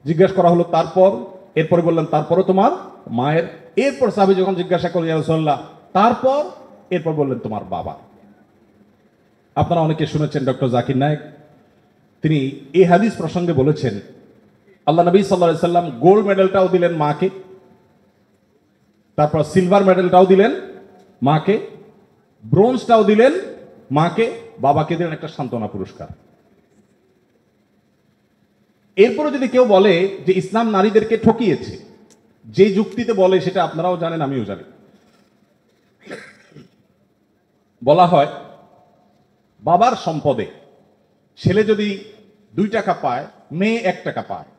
জিজ্ঞাসা করা হলো তারপর, এরপরে বললেন তারপরও তোমার মায়ের। এরপর সাহাবী যখন জিজ্ঞাসা করলেন ইয়া রাসূলুল্লাহ তারপর, এরপর বললেন তোমার বাবা। আপনারা অনেকে শুনেছেন ডক্টর জাকির নায়েক, তিনি এই হাদিস প্রসঙ্গে বলেছেন আল্লাহ নবী সাল্লাল্লাহু আলাইহি সাল্লাম গোল্ড মেডেলটাও দিলেন মাকে, তারপর সিলভার মেডেলটাও দিলেন মাকে, ব্রোঞ্জটাও দিলেন মাকে, বাবাকে দিলেন একটা সান্ত্বনা পুরস্কার। এরপরে যদি কেউ বলে যে ইসলাম নারীদেরকে ঠকিয়েছে, যে যুক্তিতে বলে সেটা আপনারাও জানেন আমিও জানি, বলা হয় বাবার সম্পদে ছেলে যদি 2 টাকা পায়, মেয়ে 1 টাকা পায়,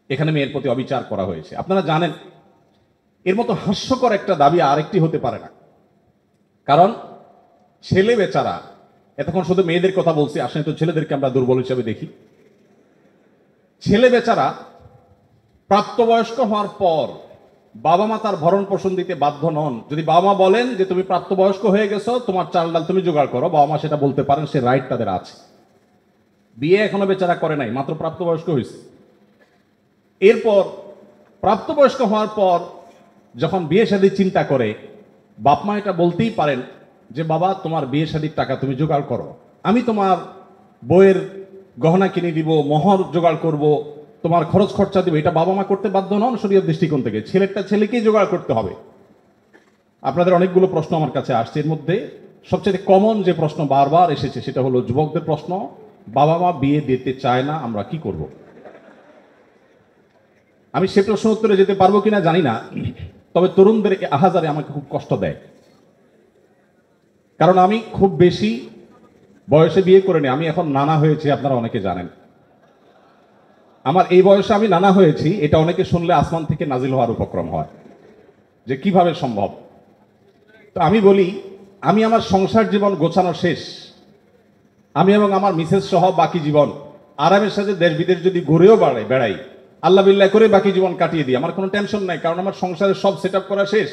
এখানে মেয়ের প্রতি অবিচার করা হয়েছে। আপনারা জানেন এর মতো হাস্যকর একটা দাবি আরেকটি হতে পারে না, কারণ ছেলে বেচারা, এতক্ষণ শুধু মেয়েদের কথা বলছি, আসলে তো ছেলেদেরকে আমরা দুর্বল হিসেবে দেখি। ছেলে বেচারা প্রাপ্তবয়স্ক হওয়ার পর বাবা মা তার ভরণ পোষণ দিতে বাধ্য নন। যদি বাবা মা বলেন যে তুমি প্রাপ্তবয়স্ক হয়ে গেছো, তোমার চাল ডাল তুমি জোগাড় করো, বাবা মা সেটা বলতে পারেন, সে রাইট তাদের আছে। বিয়ে এখনো বেচারা করে নাই, মাত্র প্রাপ্তবয়স্ক হয়েছে। এরপর প্রাপ্তবয়স্ক হওয়ার পর যখন বিয়ে শাদীর চিন্তা করে, বাপ মা এটা বলতেই পারেন যে বাবা তোমার বিয়ে শাদীর টাকা তুমি জোগাড় করো, আমি তোমার বইয়ের গহনা কিনে দিব, মোহর জোগাড় করব, তোমার খরচ খরচা দিব। এটা বাবা মা করতে বাধ্য নন শরীয়ত দৃষ্টিকোণ থেকে, ছেলেটা ছেলেকেই জোগাড় করতে হবে। আপনাদের অনেকগুলো প্রশ্ন আমার কাছে আসছে, এর মধ্যে সবচেয়ে কমন যে প্রশ্ন বারবার এসেছে সেটা হলো যুবকদের প্রশ্ন, বাবা মা বিয়ে দিতে চায় না, আমরা কি করব? আমি সে প্রশ্ন উত্তরে যেতে পারবো কিনা জানি না, তবে তরুণদের আহাজারে আমাকে খুব কষ্ট দেয়। কারণ আমি খুব বেশি বয়সে বিয়ে করিনি, আমি এখন নানা হয়েছি, আপনারা অনেকে জানেন। আমার এই বয়সে আমি নানা হয়েছি, এটা অনেকে শুনলে আসমান থেকে নাজিল হওয়ার উপক্রম হয় যে কিভাবে সম্ভব। তো আমি বলি, আমি আমার সংসার জীবন গোছানো শেষ, আমি এবং আমার মিসেস সহ বাকি জীবন আরামের সাথে দেশ বিদেশ যদি ঘুরেও বেড়াই, আল্লাহ বিল্লাহ করে বাকি জীবন কাটিয়ে দিই, আমার কোনো টেনশন নাই, কারণ আমার সংসারের সব সেট আপ করা শেষ।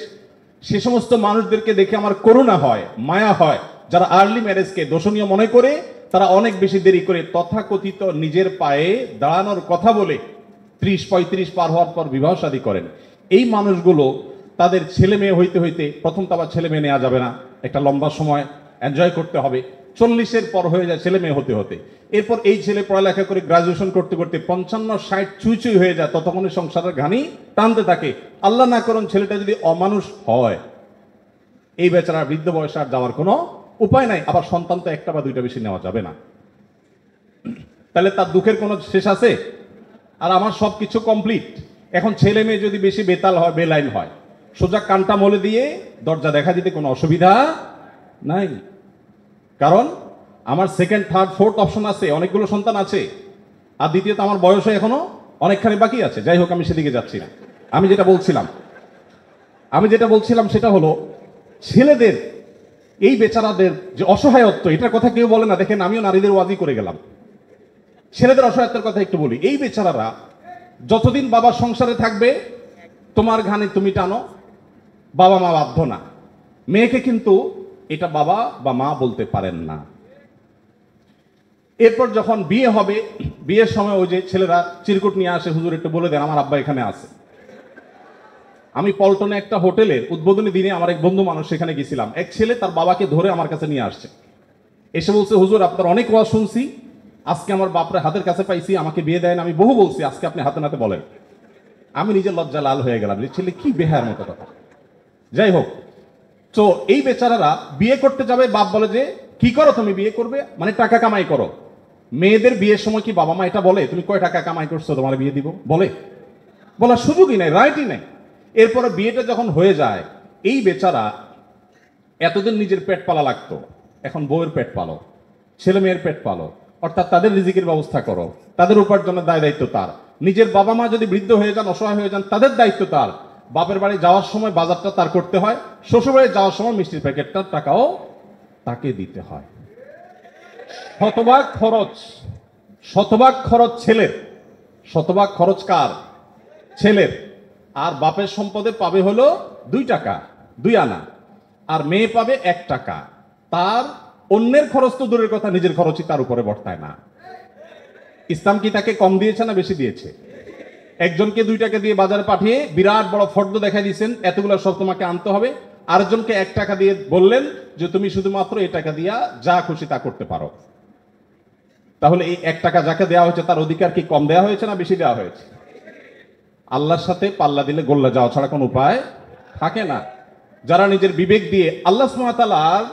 সে সমস্ত মানুষদেরকে দেখে আমার করুণা হয়, মায়া হয়, যারা আর্লি ম্যারেজকে দোষণীয় মনে করে, তারা অনেক বেশি দেরি করে তথাকথিত নিজের পায়ে দাঁড়ানোর কথা বলে 30-35 পার হওয়ার পর বিবাহ শাদী করেন। এই মানুষগুলো তাদের ছেলে মেয়ে হইতে হইতে, প্রথম তো আবার ছেলে মেয়ে নেওয়া যাবে না, একটা লম্বা সময় এনজয় করতে হবে, 40-এর পর হয়ে যায় ছেলে মেয়ে হতে হতে। এরপর এই ছেলে পড়ালেখা করে গ্রাজুয়েশন করতে করতে 55-60 চুই চুই হয়ে যায়, ততক্ষণে সংসারের ঘানি টানতে থাকে। আল্লাহ না করুন ছেলেটা যদি অমানুষ হয়, এই বেচারা বৃদ্ধ বয়সে আর যাওয়ার কোনো উপায় নাই। আবার সন্তান তো একটা বা দুইটা বেশি নেওয়া যাবে না, তাহলে তার দুঃখের কোনো শেষ আছে? আর আমার সব কিছু কমপ্লিট। এখন ছেলে মেয়ে যদি বেশি বেতাল হয়, বেলাইন হয়, সোজা কানটা মলে দিয়ে দরজা দেখা দিতে কোনো অসুবিধা নাই, কারণ আমার সেকেন্ড থার্ড ফোর্থ অপশন আছে, অনেকগুলো সন্তান আছে। আর দ্বিতীয়ত আমার বয়সে এখনো অনেকখানি বাকি আছে। যাই হোক, আমি সেদিকে যাচ্ছি না। আমি যেটা বলছিলাম সেটা হলো, ছেলেদের এই বেচারাদের যে অসহায়ত্ব, এটার কথা কেউ বলে না। দেখেন, আমিও নারীদের ওয়াজি করে গেলাম, ছেলেদের অসহায়ত্বের কথা একটু বলি। এই বেচারারা যতদিন বাবার সংসারে থাকবে, তোমার ঘানি তুমি টানো, বাবা মা বাধ্য না। মেয়েকে কিন্তু এটা বাবা বা মা বলতে পারেন না। এরপর যখন বিয়ে হবে, বিয়ের সময় ওই যে ছেলেরা চিরকুট নিয়ে আসে, হুজুর একটু বলে দেন আমার আব্বা এখানে আছে। আমি পল্টনে একটা হোটেলের উদ্বোধনী দিনে আমার এক বন্ধু মানুষ সেখানে গেছিলাম, এক ছেলে তার বাবাকে ধরে আমার কাছে নিয়ে আসছে, এসে বলছে, হুজুর আপনার অনেক ওয়াজ শুনছি, আজকে আমার বাপরে হাতের কাছে পাইছি, আমাকে বিয়ে দেয় না, আমি বহু বলছি, আজকে আপনি হাতে নাতে বলেন। আমি নিজের লজ্জা লাল হয়ে গেলাম, যে ছেলে কি বেহার মতো কথা। যাই হোক, তো এই বেচারারা বিয়ে করতে যাবে, বাপ বলে যে কি করো তুমি, বিয়ে করবে মানে টাকা কামাই করো। মেয়েদের বিয়ের সময় কি বাবা মা এটা বলে তুমি কয় টাকা কামাই করছো তোমার বিয়ে দিব? বলে? বলার সুযোগই নাই, রাইটই নাই। এরপরে বিয়েটা যখন হয়ে যায়, এই বেচারা এতদিন নিজের পেট পালা লাগতো, এখন বউয়ের পেট পালো, ছেলে মেয়ের পেট পালো, অর্থাৎ তাদের রিজিকের ব্যবস্থা করো, তাদের উপার্জনের দায় দায়িত্ব তার। নিজের বাবা মা যদি বৃদ্ধ হয়ে যান, অসহায় হয়ে যান, তাদের দায়িত্ব তার। বাপের বাড়ি যাওয়ার সময় বাজারটা তার করতে হয়, শ্বশুর বাড়ি যাওয়ার সময় মিষ্টির প্যাকেটটার টাকাও তাকে দিতে হয়। শতভাগ খরচ ছেলের, শতভাগ খরচ কার? ছেলের। আর বাপের সম্পদে পাবে হলো 2 টাকা 2 আনা, আর মেয়ে পাবে 1 টাকা। তার অন্যের খরচ তো দূরের কথা, নিজের খরচই তার উপরে বর্তায় না। ইসলাম কি তাকে কম দিয়েছে না বেশি দিয়েছে? একজনকে 2 টাকা দিয়ে বাজারে পাঠিয়ে বিরাট বড় ফর্দ দেখাই দিয়েছেন, এতগুলো সব তোমাকে আনতে হবে। আরেকজনকে 1 টাকা দিয়ে বললেন যে তুমি শুধুমাত্র এই টাকা দিয়া যা খুশি তা করতে পারো। তাহলে এই 1 টাকা যাকে দেওয়া হয়েছে তার অধিকার কি কম দেওয়া হয়েছে না বেশি দেওয়া হয়েছে? আল্লাহর সাথে পাল্লা দিলে গোল্লা যাওয়া ছাড়া কোনো উপায় থাকে না। যারা নিজের বিবেক দিয়ে আল্লাহ সুবহানাহু ওয়া তাআলার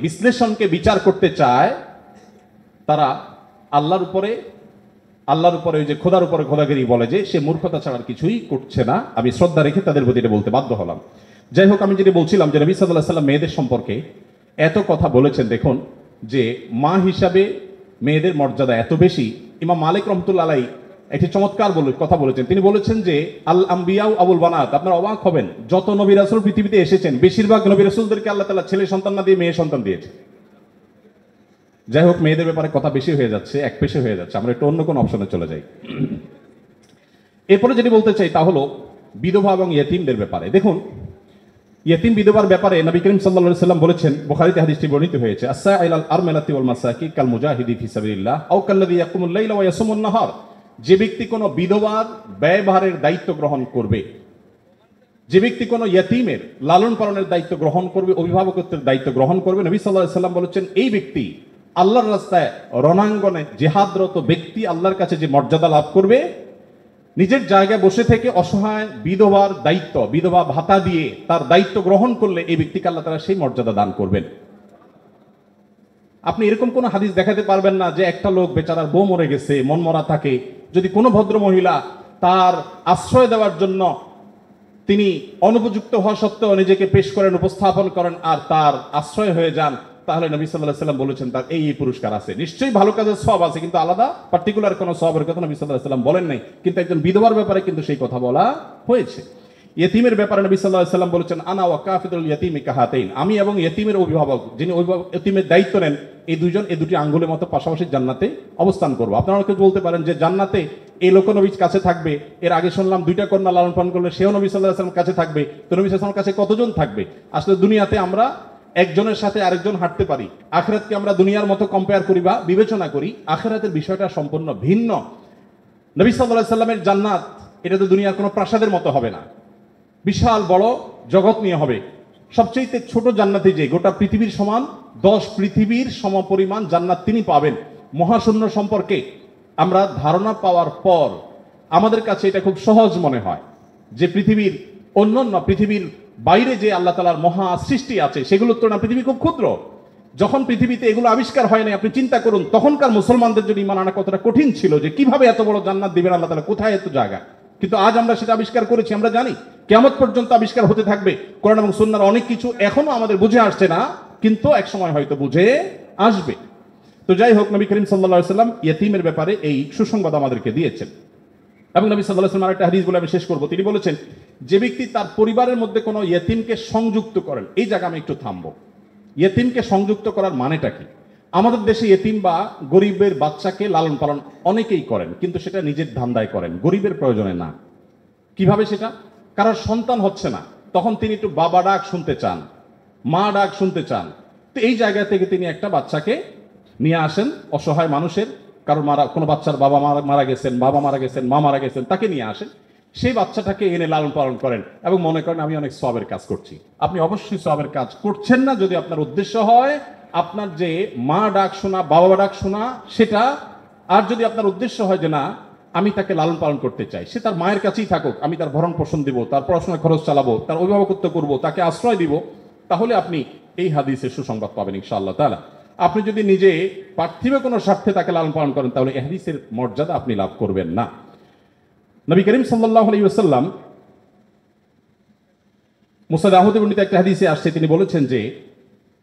বিশ্লেষণকে বিচার করতে চায়, তারা আল্লাহর উপরে ওই যে খোদার উপরে খোদাগিরি বলে, যে সে মূর্খতা ছাড়া কিছুই করছে না। আমি শ্রদ্ধা রেখে তাদের প্রতি এটা বলতে বাধ্য হলাম। যাই হোক, আমি যেটা বলছিলাম যে নবী সাল্লাল্লাহু আলাইহি ওয়াসাল্লাম মেয়েদের সম্পর্কে এত কথা বলেছেন। দেখুন যে মা হিসাবে মেয়েদের মর্যাদা এত বেশি। ইমাম মালিক রাহমাতুল্লাহ আলাইহি একটি চমৎকার কথা বলেছেন। তিনি বলেছেন যে আল আম্বিয়া আবুল বানাত, আপনারা অবাক হবেন, যত নবী রাসূল পৃথিবীতে এসেছেন বেশিরভাগ নবী রাসূলদেরকে আল্লাহ তাআলা ছেলে সন্তান না দিয়ে মেয়ে সন্তান দিয়েছে। যাই হোক, মেয়েদের ব্যাপারে কথা বেশি হয়ে যাচ্ছে, এক পেশে হয়ে যাচ্ছে, আমরা একটু অন্য কোনো অপশনে চলে যাই। এরপরে যেটি বলতে চাই তা হলো বিধবা এবং ইয়েতিমদের ব্যাপারে। দেখুন, ইয়েতিম বিধবার ব্যাপারে নবী করিম সাল্লাল্লাহু আলাইহি ওয়াসাল্লাম বলেছেন, বুখারীতে হাদিসটি বর্ণিত হয়েছে, আস-সাইলাল আরমালাতি ওয়াল মাসাকি কাল মুজাহিদি ফি সাবিলিল্লাহ আও কাল্লাযী ইয়াকুমুল লাইলা ওয়া ইয়াসুমুন নাহার। যে ব্যক্তি কোনো বিধবার ব্যয়ভারের দায়িত্ব গ্রহণ করবে, যে ব্যক্তি কোনো ইয়েতিমের লালন পালনের দায়িত্ব গ্রহণ করবে, অভিভাবকত্বের দায়িত্ব গ্রহণ করবে, নবী সাল্লাল্লাহু আলাইহি ওয়াসাল্লাম বলেছেন এই ব্যক্তি আল্লাহর রাস্তায় রণাঙ্গনে জিহাদরত ব্যক্তি আল্লাহর কাছে যে মর্যাদা লাভ করবে, নিজের জায়গায় বসে থেকে অসহায় বিধবার দায়িত্ব, বিধবা ভাতা দিয়ে তার দায়িত্ব গ্রহণ করলে এই ব্যক্তিকে আল্লাহ তাআলা সেই মর্যাদা দান করবেন। আপনি এরকম কোন হাদিস দেখাতে পারবেন না যে একটা লোক বেচারার বউ মরে গেছে, মন মরা থাকে, যদি কোনো ভদ্র মহিলা তার আশ্রয় দেওয়ার জন্য তিনি অনুপযুক্ত হওয়া সত্ত্বেও নিজেকে পেশ করেন, উপস্থাপন করেন, আর তার আশ্রয় হয়ে যান, তাহলে নবী সাল্লাল্লাহু আলাইহি ওয়াসাল্লাম বলেছেন তার এই পুরস্কার আছে। নিশ্চয়ই ভালো কাজের সওয়াব আছে, কিন্তু আলাদা পার্টিকুলার কোনো সওয়াবের কথা নবী সাল্লাল্লাহু আলাইহি ওয়াসাল্লাম বলেন নাই। কিন্তু একজন বিধবার ব্যাপারে কিন্তু সেই কথা বলা হয়েছে। ইয়েতিমের ব্যাপারে নবী সাল্লাল্লাহু আলাইহি ওয়াসাল্লাম বলেছেন, আনা ওয়া কাফিলুল ইয়াতীমি কাহাতাইন, আমি এবং ইয়েতিমের অভিভাবক, যিনি ইয়েতিমের দায়িত্ব নেন, এই দুইজন এই দুটি আঙ্গুলের মতো পাশাপাশি জান্নাতে অবস্থান করবো। আপনারা অনেকে বলতে পারেন যে জান্নাতে এই লোক নবীর কাছে থাকবে, এর আগে শুনলাম দুইটা কন্যা লালন পালন করলে সেও নবী সাল্লাল্লাহু আলাইহি ওয়াসাল্লামের কাছে থাকবে, তো নবী সাল্লাল্লাহু আলাইহি ওয়াসাল্লামের কাছে কতজন থাকবে? আসলে দুনিয়াতে আমরা একজনের সাথে আরেকজন হাঁটতে পারি, আখিরাতকে আমরা দুনিয়ার মতো কম্পেয়ার করি বা বিবেচনা করি, আখিরাতের বিষয়টা সম্পূর্ণ ভিন্ন। নবী সাল্লাল্লাহু আলাইহি ওয়াসাল্লামের জান্নাত এটা তো দুনিয়ার কোনো প্রাসাদের মতো হবে না, বিশাল বড় জগৎ নিয়ে হবে। সবচেয়ে ছোট জান্নাতে যে গোটা পৃথিবীর সমান 10 পৃথিবীর সমপরিমাণ জান্নাত তিনি পাবেন। মহাশূন্য সম্পর্কে আমরা ধারণা পাওয়ার পর আমাদের কাছে এটা খুব সহজ মনে হয় যে পৃথিবীর অন্যান্য পৃথিবীর বাইরে যে আল্লাহ তাআলার মহা সৃষ্টি আছে সেগুলোর তুলনায় পৃথিবী খুব ক্ষুদ্র। যখন পৃথিবীতে এগুলো আবিষ্কার হয় নাই, আপনি চিন্তা করুন তখনকার মুসলমানদের জন্য ঈমান আনা কতটা কঠিন ছিল, যে কিভাবে এত বড় জান্নাত দিবেন আল্লাহ তাআলা, কোথায় এত জায়গা। কিন্তু আজ আমরা সেটা আবিষ্কার করেছি, আমরা জানি কিয়ামত পর্যন্ত আবিষ্কার হতে থাকবে। কোরআন এবং সুন্নাহর অনেক কিছু এখনো আমাদের বুঝে আসছে না, কিন্তু এক সময় হয়তো বুঝে আসবে। তো যাই হোক, নবী করিম সাল্লাল্লাহু আলাইহি ওয়াসাল্লাম ইয়েতিমের ব্যাপারে এই সুসংবাদ আমাদেরকে দিয়েছেন। এবং নবী সাল্লাল্লাহু আলাইহি ওয়াসাল্লাম আরেকটা হাদিস বলে আমি শেষ করব, তিনি বলেছেন যে ব্যক্তি তার পরিবারের মধ্যে কোনো ইয়েতিমকে সংযুক্ত করেন, এই জায়গা আমি একটু থামবো। ইয়েতিমকে সংযুক্ত করার মানেটা কি? আমাদের দেশে ইয়েতিম বা গরিবের বাচ্চাকে লালন পালন অনেকেই করেন, কিন্তু সেটা নিজের ধান্দায় করেন, গরিবের প্রয়োজনে না। কিভাবে সেটা? কারণ সন্তান হচ্ছে না, তখন তিনি একটু বাবা ডাক শুনতে চান, মা ডাক শুনতে চান, তো এই জায়গা থেকে তিনি একটা বাচ্চাকে নিয়ে আসেন, অসহায় মানুষের, কারণ কোনো বাচ্চার বাবা মারা গেছেন, বাবা মারা গেছেন, মা মারা গেছেন, তাকে নিয়ে আসেন, সেই বাচ্চাটাকে এনে লালন পালন করেন এবং মনে করেন আমি অনেক সওয়াবের কাজ করছি। আপনি অবশ্যই সওয়াবের কাজ করছেন না যদি আপনার উদ্দেশ্য হয় আপনার যে মা ডাক শোনা, বাবা ডাক শোনা সেটা, আর যদি আপনার উদ্দেশ্য হয় যে না আমি তাকে লালন পালন করতে চাই, সে তার মায়ের কাছেই থাকুক, আমি তার ভরণ পোষণ দিব, তার পড়াশোনার খরচ চালাবো, তার অভিভাবকত্ব করব, তাকে আশ্রয় দিব, তাহলে আপনি এই হাদিসের সুসংবাদ পাবেন ইনশাআল্লাহ তাআলা। আপনি যদি নিজে পার্থিব কোনো স্বার্থে তাকে লালন পালন করেন তাহলে এই হাদিসের মর্যাদা আপনি লাভ করবেন না। নবী করিম সাল্লাল্লাহু আলাইহি ওয়াসাল্লাম মুসনাদ আহমদে বর্ণিত একটা হাদিসে আসছে, তিনি বলেছেন যে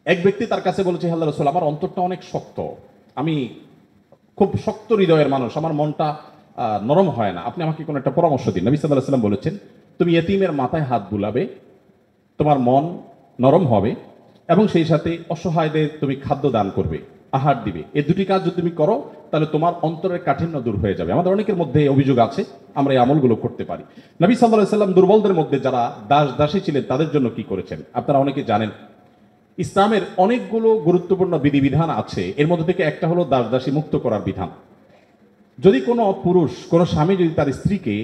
এক ব্যক্তি তার কাছে বলেছে, হে আল্লাহর রাসূল, আমার অন্তরটা অনেক শক্ত, আমি খুব শক্ত হৃদয়ের মানুষ, আমার মনটা নরম হয় না, আপনি আমাকে কোনো একটা পরামর্শ দিন। নবী সাল্লাল্লাহু আলাইহি ওয়াসাল্লাম বলেছেন, তুমি ইয়েতিমের মাথায় হাত বুলাবে, তোমার মন নরম হবে, এবং সেই সাথে অসহায়দের তুমি খাদ্য দান করবে, আহার দিবে। এই দুটি কাজ যদি তুমি করো তাহলে তোমার অন্তরের কাঠিন্য দূর হয়ে যাবে। আমাদের অনেকের মধ্যে অভিযোগ আছে আমরা এই আমলগুলো করতে পারি। নবী সাল্লাল্লাহু আলাইহি ওয়াসাল্লাম দুর্বলদের মধ্যে যারা দাসী ছিলেন তাদের জন্য কি করেছেন আপনারা অনেকে জানেন। ইসলামের অনেকগুলো গুরুত্বপূর্ণ বিধিবিধান আছে, এর মধ্যে থেকে একটা হলো দাসী মুক্ত করার বিধান। যদি কোনো পুরুষ, কোনো স্বামী যদি তার স্ত্রীকে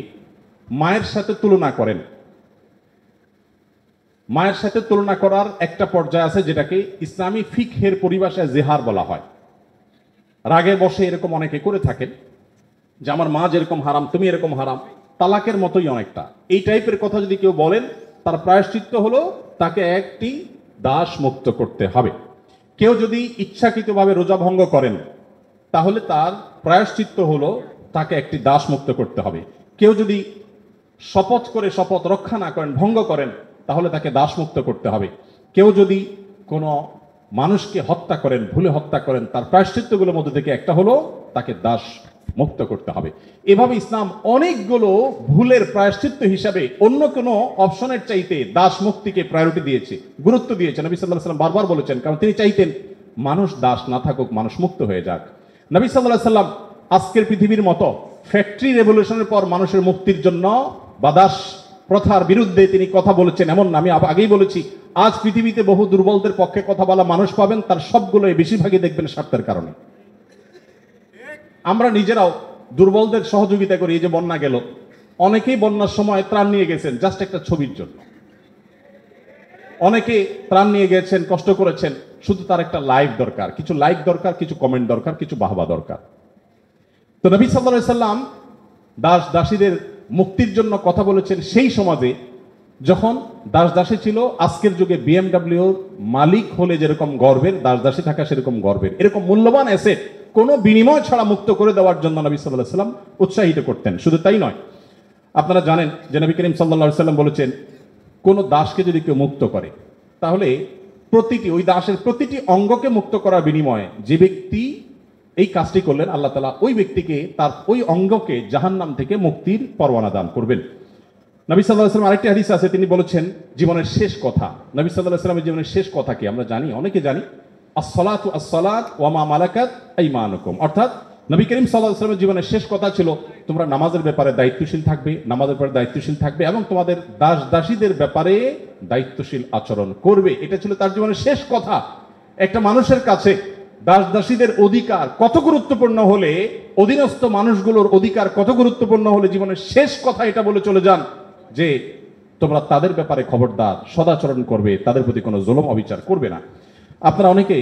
মায়ের সাথে তুলনা করেন, মায়ের সাথে তুলনা করার একটা পর্যায়ে আছে যেটাকে ইসলামী ফিকহের পরিভাষায় জেহার বলা হয়। রাগে বসে এরকম অনেকে করে থাকেন যে আমার মা যেরকম হারাম তুমি এরকম হারাম, তালাকের মতোই অনেকটা এই টাইপের কথা যদি কেউ বলেন, তার প্রায়শ্চিত্ত হলো তাকে একটি দাস মুক্ত করতে হবে। কেউ যদি ইচ্ছাকৃতভাবে রোজা ভঙ্গ করেন তাহলে তার প্রায়শ্চিত্ত হলো তাকে একটি দাস মুক্ত করতে হবে। কেউ যদি শপথ করে শপথ রক্ষা না করেন, ভঙ্গ করেন, তাহলে তাকে দাস মুক্ত করতে হবে। কেউ যদি কোনো মানুষকে হত্যা করেন, ভুলে হত্যা করেন, তার প্রায়শ্চিত্তগুলোর মধ্যে থেকে একটা হলো তাকে দাস মুক্ত করতে হবে। এভাবে ইসলাম অনেকগুলো ভুলের প্রায়শ্চিত্ত হিসাবে অন্য কোনো অপশনের চাইতে দাস মুক্তিকে প্রায়োরিটি দিয়েছে, গুরুত্ব দিয়েছে। নবী সাল্লাল্লাহু আলাইহি ওয়াসাল্লাম বারবার বলেছেন, কারণ তিনি চাইতেন মানুষ দাস না থাকুক, মানুষ মুক্ত হয়ে যাক। নবী সাল্লাল্লাহু আলাইহি ওয়াসাল্লাম আজকের পৃথিবীর মতো ফ্যাক্টরি রেভলিউশনের পর মানুষের মুক্তির জন্য বা দাস প্রথার বিরুদ্ধে তিনি কথা বলেছেন এমন না। আমি আগেই বলেছি, আজ পৃথিবীতে বহু দুর্বলদের পক্ষে কথা বলা মানুষ পাবেন, তার সবগুলোই বেশিরভাগই দেখবেন স্বার্থের কারণে। আমরা নিজেরাও দুর্বলদের সহযোগিতা করি। এই যে বন্যা গেল, অনেকেই বন্যার সময় ত্রাণ নিয়ে গেছেন জাস্ট একটা ছবির জন্য, অনেকে ত্রাণ নিয়ে গেছেন, কষ্ট করেছেন, শুধু তার একটা লাইক দরকার, কিছু লাইক দরকার, কিছু কমেন্ট দরকার, কিছু বাহবা দরকার। তো নবী সাল্লাল্লাহু আলাইহি ওয়াসাল্লাম দাসীদের মুক্তির জন্য কথা বলেছেন সেই সমাজে যখন দাসী ছিল। আজকের যুগে বিএমডব্লিউর মালিক হলে যেরকম গর্বের, দাসী থাকা সেরকম গর্বের। এরকম মূল্যবান অ্যাসেট কোনো বিনিময় ছাড়া মুক্ত করে দেওয়ার জন্য নবী সাল্লাল্লাহু আলাইহি ওয়াসাল্লাম উৎসাহিত করতেন। শুধু তাই নয়, আপনারা জানেন যে নবী করিম সাল্লাল্লাহু আলাইহি সাল্লাম বলেছেন, কোন দাসকে যদি কেউ মুক্ত করে, তাহলে ওই দাসের প্রতিটি অঙ্গকে মুক্ত করার বিনিময়ে যে ব্যক্তি এই কাজটি করলেন, আল্লাহ তাআলা ওই ব্যক্তিকে তার ওই অঙ্গকে জাহান্নাম থেকে মুক্তির পরওয়ানা দান করবেন। নবী সাল্লাল্লাহু আলাইহি ওয়াসাল্লাম আরেকটি হাদিস আছে, তিনি বলেছেন জীবনের শেষ কথা। নবী সাল্লাল্লাহু আলাইহি ওয়াসাল্লামের জীবনের শেষ কথা কি আমরা জানি, অনেকে জানি, আসসালাতু আসসালাত ওয়া মা মালাকাত আইমানুকুম। অর্থাৎ নবী করিম সাল্লাল্লাহু আলাইহি ওয়াসাল্লামের জীবনের শেষ কথা ছিল, তোমরা নামাজের ব্যাপারে দায়িত্বশীল থাকবে, নামাজের ব্যাপারে দায়িত্বশীল থাকবে এবং তোমাদের দাস দাসীদের ব্যাপারে দায়িত্বশীল আচরণ করবে। এটা ছিল তার জীবনের শেষ কথা। একটা মানুষের কাছে দাস দাসীদের অধিকার কত গুরুত্বপূর্ণ হলে, অধীনস্থ মানুষগুলোর অধিকার কত গুরুত্বপূর্ণ হলে জীবনের শেষ কথা এটা বলে চলে যান যে তোমরা তাদের ব্যাপারে খবরদার সদাচরণ করবে, তাদের প্রতি কোনো জুলুম অবিচার করবে না। আপনারা অনেকে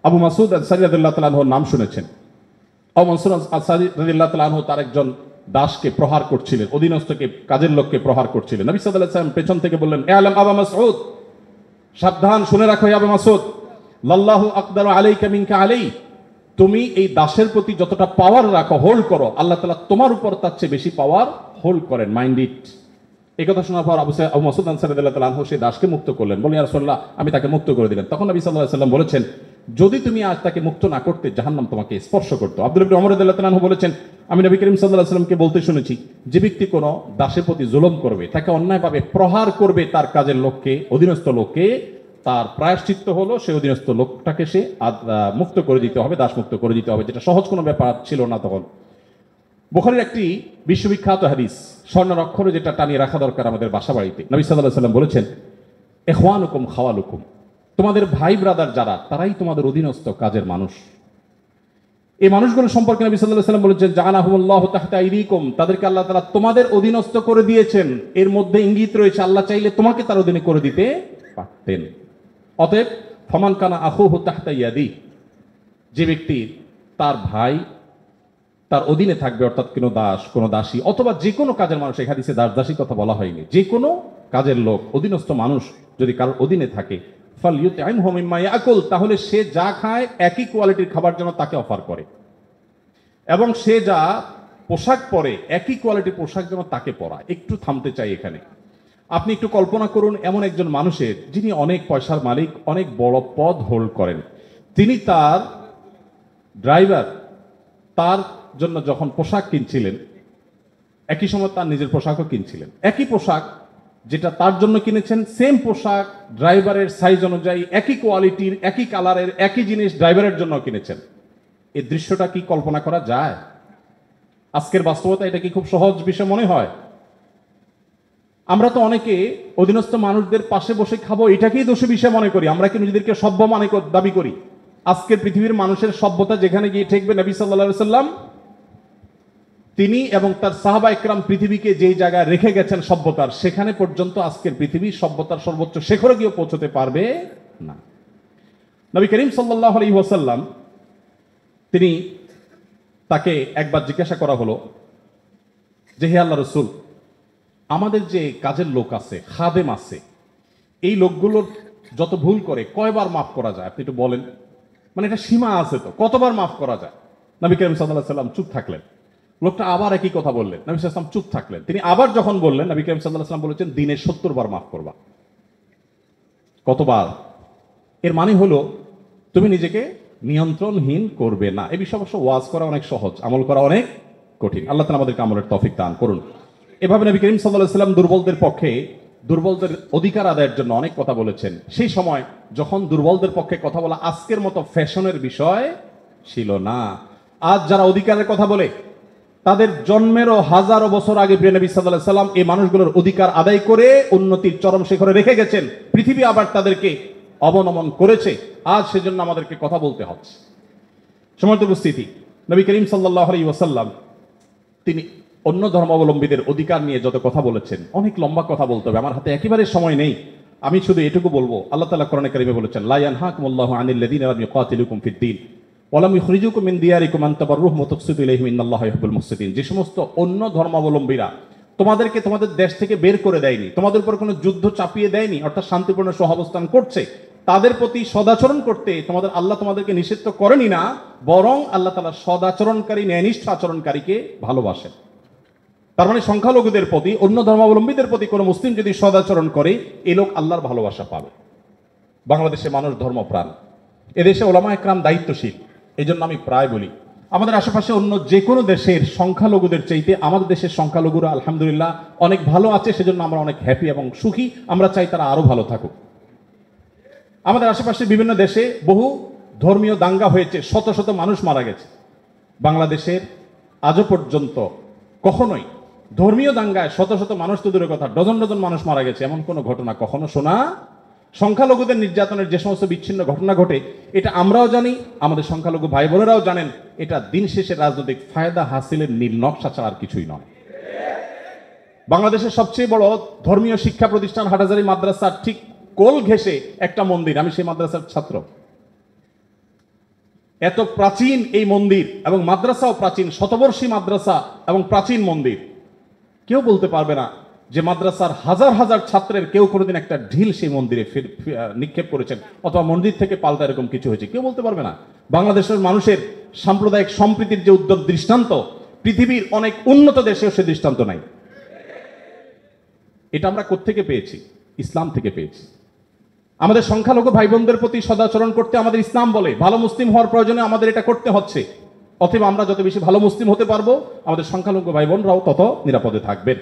আবু মাসউদ আনসারী রাদিয়াল্লাহু তাআলা আনহুর নাম শুনেছেন। আবু মাসউদ আনসারী রাদিয়াল্লাহু তাআলা আনহু তার একজন দাসকে প্রহার করছিলেন, অধীনস্থকে, কাজের লোককে প্রহার করছিলেন। নবী সাল্লাল্লাহু আলাইহি ওয়াসাল্লাম পেছন থেকে বললেন, ইআলাম আবু মাসউদ, সাবধান, শুনে রাখো আবু মাসউদ, লাল্লাহু আকদারু আলাইকা মিনকা আলাই, তুমি এই দাসের প্রতি যতটা পাওয়ার রাখো, হোল্ড করো, আল্লাহ তাআলা তোমার উপর তার চেয়ে বেশি পাওয়ার হোল্ড করেন, মাইন্ড ইট। এই কথা শোনার পর আবু মাসউদ আনসারী রাদিয়াল্লাহু তাআলা আনহু সেই দাসকে মুক্ত করলেন। বলেন, ইয়া রাসূলুল্লাহ, আমি তাকে মুক্ত করে দিলেন। তখন নবী সাল্লাল্লাহু আলাইহি ওয়াসাল্লাম বলেছেন, যদি তুমি আজ তাকে মুক্ত না করতে, জাহান্নাম তোমাকে স্পর্শ করতো। আব্দুল্লাহ ইবনে ওমর রাদিয়াল্লাহু তাআলা আনহু বলেছেন, আমি নবী করিম সাল্লাল্লাহু আলাইহি ওয়াসাল্লামকে বলতে শুনেছি, যে ব্যক্তি কোনো দাসের প্রতি জুলুম করবে, তাকে অন্যায়ভাবে প্রহার করবে, তার কাজের লোককে, অধীনস্থ লোককে, তার প্রায়শ্চিত্ত হলো সে অধীনস্থ লোকটাকে সে মুক্ত করে দিতে হবে, দাস মুক্ত করে দিতে হবে, যেটা সহজ কোনো ব্যাপার ছিল না তখন। বুখারীর একটি বিশ্ববিখ্যাত হাদিস, স্বর্ণের অক্ষরে যেটা টানিয়ে রাখা দরকার আমাদের বাসা বাড়িতে। নবী সাল্লাল্লাহু আলাইহি ওয়াসাল্লাম বলেছেন, ইখওয়ানুকুম খাওয়ালুকুম, তোমাদের ভাই ব্রাদার যারা, তারাই তোমাদের অধীনস্থ কাজের মানুষ। এই মানুষগুলো সম্পর্কে নবী সাল্লাল্লাহু আলাইহি ওয়াসাল্লাম বলেছেন, জাআলাহুমুল্লাহু তাহতা আইদিকুম, তাদেরকে আল্লাহ তাআলা তোমাদের অধীনস্থ করে দিয়েছেন। এর মধ্যে ইঙ্গিত রয়েছে আল্লাহ চাইলে তোমাকে তার অধীনে করে দিতে পারতেন। অতএব ফামান কানা আখুহু তাহতা ইয়াদি, যে ব্যক্তির তার ভাই তার অধীনে থাকবে, অর্থাৎ কোনো দাস, কোনো দাসী অথবা যে কোনো কাজের মানুষ, এই হাদিসে দাস দাসী কথা বলা হয়নি, যে কোনো কাজের লোক, অধীনস্থ মানুষ যদি কারোর অধীনে থাকে, ফালইউতইমহু মিম্মা ইয়াকুল, তাহলে সে যা খায় একই কোয়ালিটির খাবার যেন তাকে অফার করে, এবং সে যা পোশাক পরে একই কোয়ালিটির পোশাক যেন তাকে পরায়। একটু থামতে চাই এখানে। আপনি একটু কল্পনা করুন, এমন একজন মানুষের, যিনি অনেক পয়সার মালিক, অনেক বড় পদ হোল্ড করেন, তিনি তার ড্রাইভার তার জন্য যখন পোশাক কিনছিলেন, একই সময় তার নিজের পোশাকও কিনছিলেন, একই পোশাক যেটা তার জন্য কিনেছেন, সেম পোশাক ড্রাইভারের সাইজ অনুযায়ী, একই কোয়ালিটির, একই কালারের, একই জিনিস ড্রাইভারের জন্য কিনেছেন। এই দৃশ্যটা কি কল্পনা করা যায়? আজকের বাস্তবতা এটা কি খুব সহজ বিষয় মনে হয়? আমরা তো অনেকে অধীনস্থ মানুষদের পাশে বসে খাবো এটাকেই দোষী বিষয় মনে করি। আমরা কি নিজেদেরকে সভ্য দাবি করি? আজকের পৃথিবীর মানুষের সভ্যতা যেখানে গিয়ে ঠেকবে, নবী সাল্লাল্লাহু আলাইহি ওয়াসাল্লাম তিনি এবং তার সাহাবা ইকরাম পৃথিবীকে যেই জায়গায় রেখে গেছেন সভ্যতার, সেখানে পর্যন্ত আজকের পৃথিবী সভ্যতার সর্বোচ্চ শিখরে গিয়ে পৌঁছতে পারবে না। নবী করিম সাল্লাল্লাহু আলাইহি ওয়াসাল্লাম তিনি, তাকে একবার জিজ্ঞাসা করা হলো যে, হে আল্লাহর রাসূল, আমাদের যে কাজের লোক আছে, খাদেম আছে, এই লোকগুলোর যত ভুল করে কয়বার মাফ করা যায় আপনি একটু বলেন? মানে এটা সীমা আছে তো, কতবার মাফ করা যায়? নবী করিম সাল্লাল্লাহু আলাইহি ওয়াসাল্লাম চুপ থাকলেন। লোকটা আবার একই কথা বললেন, নবী সাল্লাল্লাহু আলাইহি ওয়াসাল্লাম চুপ থাকলেন। তিনি আবার যখন বললেন, নবী করিম সাল্লাল্লাহু আলাইহি ওয়াসাল্লাম বলেছেন, দিনে 70 বার মাফ করবা। কতবার? এর মানে হলো তুমি নিজেকে নিয়ন্ত্রণহীন করবে না। এই বিষয়ে অবশ্য ওয়াজ করা অনেক সহজ, আমল করা অনেক কঠিন। আল্লাহ তাআলা আমাদেরকে আমলের তৌফিক দান করুন। এভাবে নবী করিম সাল্লাল্লাহু আলাইহি ওয়াসাল্লাম দুর্বলদের পক্ষে, দুর্বলদের অধিকার আদায়ের জন্য অনেক কথা বলেছেন। সেই সময় যখন দুর্বলদের পক্ষে কথা বলা আজকের মতো ফ্যাশনের বিষয় ছিল না। আজ যারা অধিকারের কথা বলে, তাদের জন্মেরও হাজারো বছর আগে প্রিয় নবী সাল্লাল্লাহু আলাইহি ওয়াসাল্লাম এই মানুষগুলোর অধিকার আদায় করে উন্নতির চরম শিখরে রেখে গেছেন। পৃথিবী আবার তাদেরকে অবনমন করেছে। আজ সেজন্য আমাদেরকে কথা বলতে হচ্ছে। সম্মানিত উপস্থিতি, নবী করিম সাল্লাল্লাহু আলাইহি ওয়াসাল্লাম তিনি অন্য ধর্মাবলম্বীদের অধিকার নিয়ে যত কথা বলেছেন, অনেক লম্বা কথা বলতে হবে, আমার হাতে একেবারে সময় নেই। আমি শুধু এটুকু বলবো, আল্লাহ তাআলা কোরআনে কারিমে বলেছেন, লা ইয়ানহাকুমুল্লাহু আনিল্লাযীনা লাম ইউকাতিলুকুম ফিদ-দীন ওয়া লাম ইখরিজুকুম মিন দিয়ারিকুম আন তাবাররুহুম ওয়া তুকসিতু ইলাইহিম ইন্নাল্লাহা ইউহিব্বুল মুকসিতিন। যে সমস্ত অন্য ধর্মাবলম্বীরা তোমাদেরকে তোমাদের দেশ থেকে বের করে দেয়নি, তোমাদের উপর কোনো যুদ্ধ চাপিয়ে দেয়নি, অর্থাৎ শান্তিপূর্ণ সহাবস্থান করছে, তাদের প্রতি সদাচরণ করতে তোমাদের আল্লাহ তোমাদেরকে নিষিদ্ধ করেনি না, বরং আল্লাহ তাআলা সদাচরণকারী, ন্যায়নিষ্ঠ আচরণকারীকে ভালোবাসেন। তার মানে সংখ্যালঘুদের প্রতি, অন্য ধর্মাবলম্বীদের প্রতি কোনো মুসলিম যদি সদাচরণ করে, এই লোক আল্লাহর ভালোবাসা পাবে। বাংলাদেশে মানুষ ধর্মপ্রাণ, এদেশে ওলামা একরাম দায়িত্বশীল। এই জন্য আমি প্রায় বলি, আমাদের আশেপাশে অন্য যে কোনো দেশের সংখ্যালঘুদের চাইতে আমাদের দেশের সংখ্যালঘুরা আলহামদুলিল্লাহ অনেক ভালো আছে, সেজন্য আমরা অনেক হ্যাপি এবং সুখী। আমরা চাই তারা আরো ভালো থাকুক। আমাদের আশেপাশে বিভিন্ন দেশে বহু ধর্মীয় দাঙ্গা হয়েছে, শত শত মানুষ মারা গেছে। বাংলাদেশের আজও পর্যন্ত কখনোই ধর্মীয় দাঙ্গায় শত শত মানুষ তো দূরের কথা, ডজন ডজন মানুষ মারা গেছে, এমন কোনো ঘটনা কখনো শোনা। সংখ্যালঘুদের নির্যাতনের যে সমস্ত বিচ্ছিন্ন ঘটনা ঘটে, এটা আমরাও জানি, আমাদের সংখ্যালঘু ভাই বোনেরাও জানেন। এটা দিন শেষে রাজনৈতিক ফায়দা হাসিলের নীল নকশা ছাড়া আর কিছুই নয়। বাংলাদেশের সবচেয়ে বড় ধর্মীয় শিক্ষা প্রতিষ্ঠান হাটহাজারী মাদ্রাসার ঠিক কোল ঘেঁষে একটা মন্দির, আমি সেই মাদ্রাসার ছাত্র। এত প্রাচীন এই মন্দির এবং মাদ্রাসাও প্রাচীন, শতবর্ষী মাদ্রাসা এবং প্রাচীন মন্দির। কেউ বলতে পারবে না যে মাদ্রাসার হাজার হাজার ছাত্রের কেউ কোনোদিন একটা ঢিল সেই মন্দিরে নিক্ষেপ করেছেন অথবা মন্দির থেকে পাল্টা এরকম কিছু হয়েছে, কেউ বলতে পারবে না। বাংলাদেশের মানুষের সাম্প্রদায়িক সম্প্রীতির যে উদ্যোগ দৃষ্টান্ত, পৃথিবীর অনেক উন্নত দেশেও সে দৃষ্টান্ত নাই। এটা আমরা কোত্থেকে পেয়েছি? ইসলাম থেকে পেয়েছি। আমাদের সংখ্যালঘু ভাই বোনদের প্রতি সদাচরণ করতে আমাদের ইসলাম বলে, ভালো মুসলিম হওয়ার প্রয়োজনে আমাদের এটা করতে হচ্ছে। অতএব আমরা যত বেশি ভালো মুসলিম হতে পারবো, আমাদের সংখ্যালঘু ভাই বোনরাও তত নিরাপদে থাকবেন।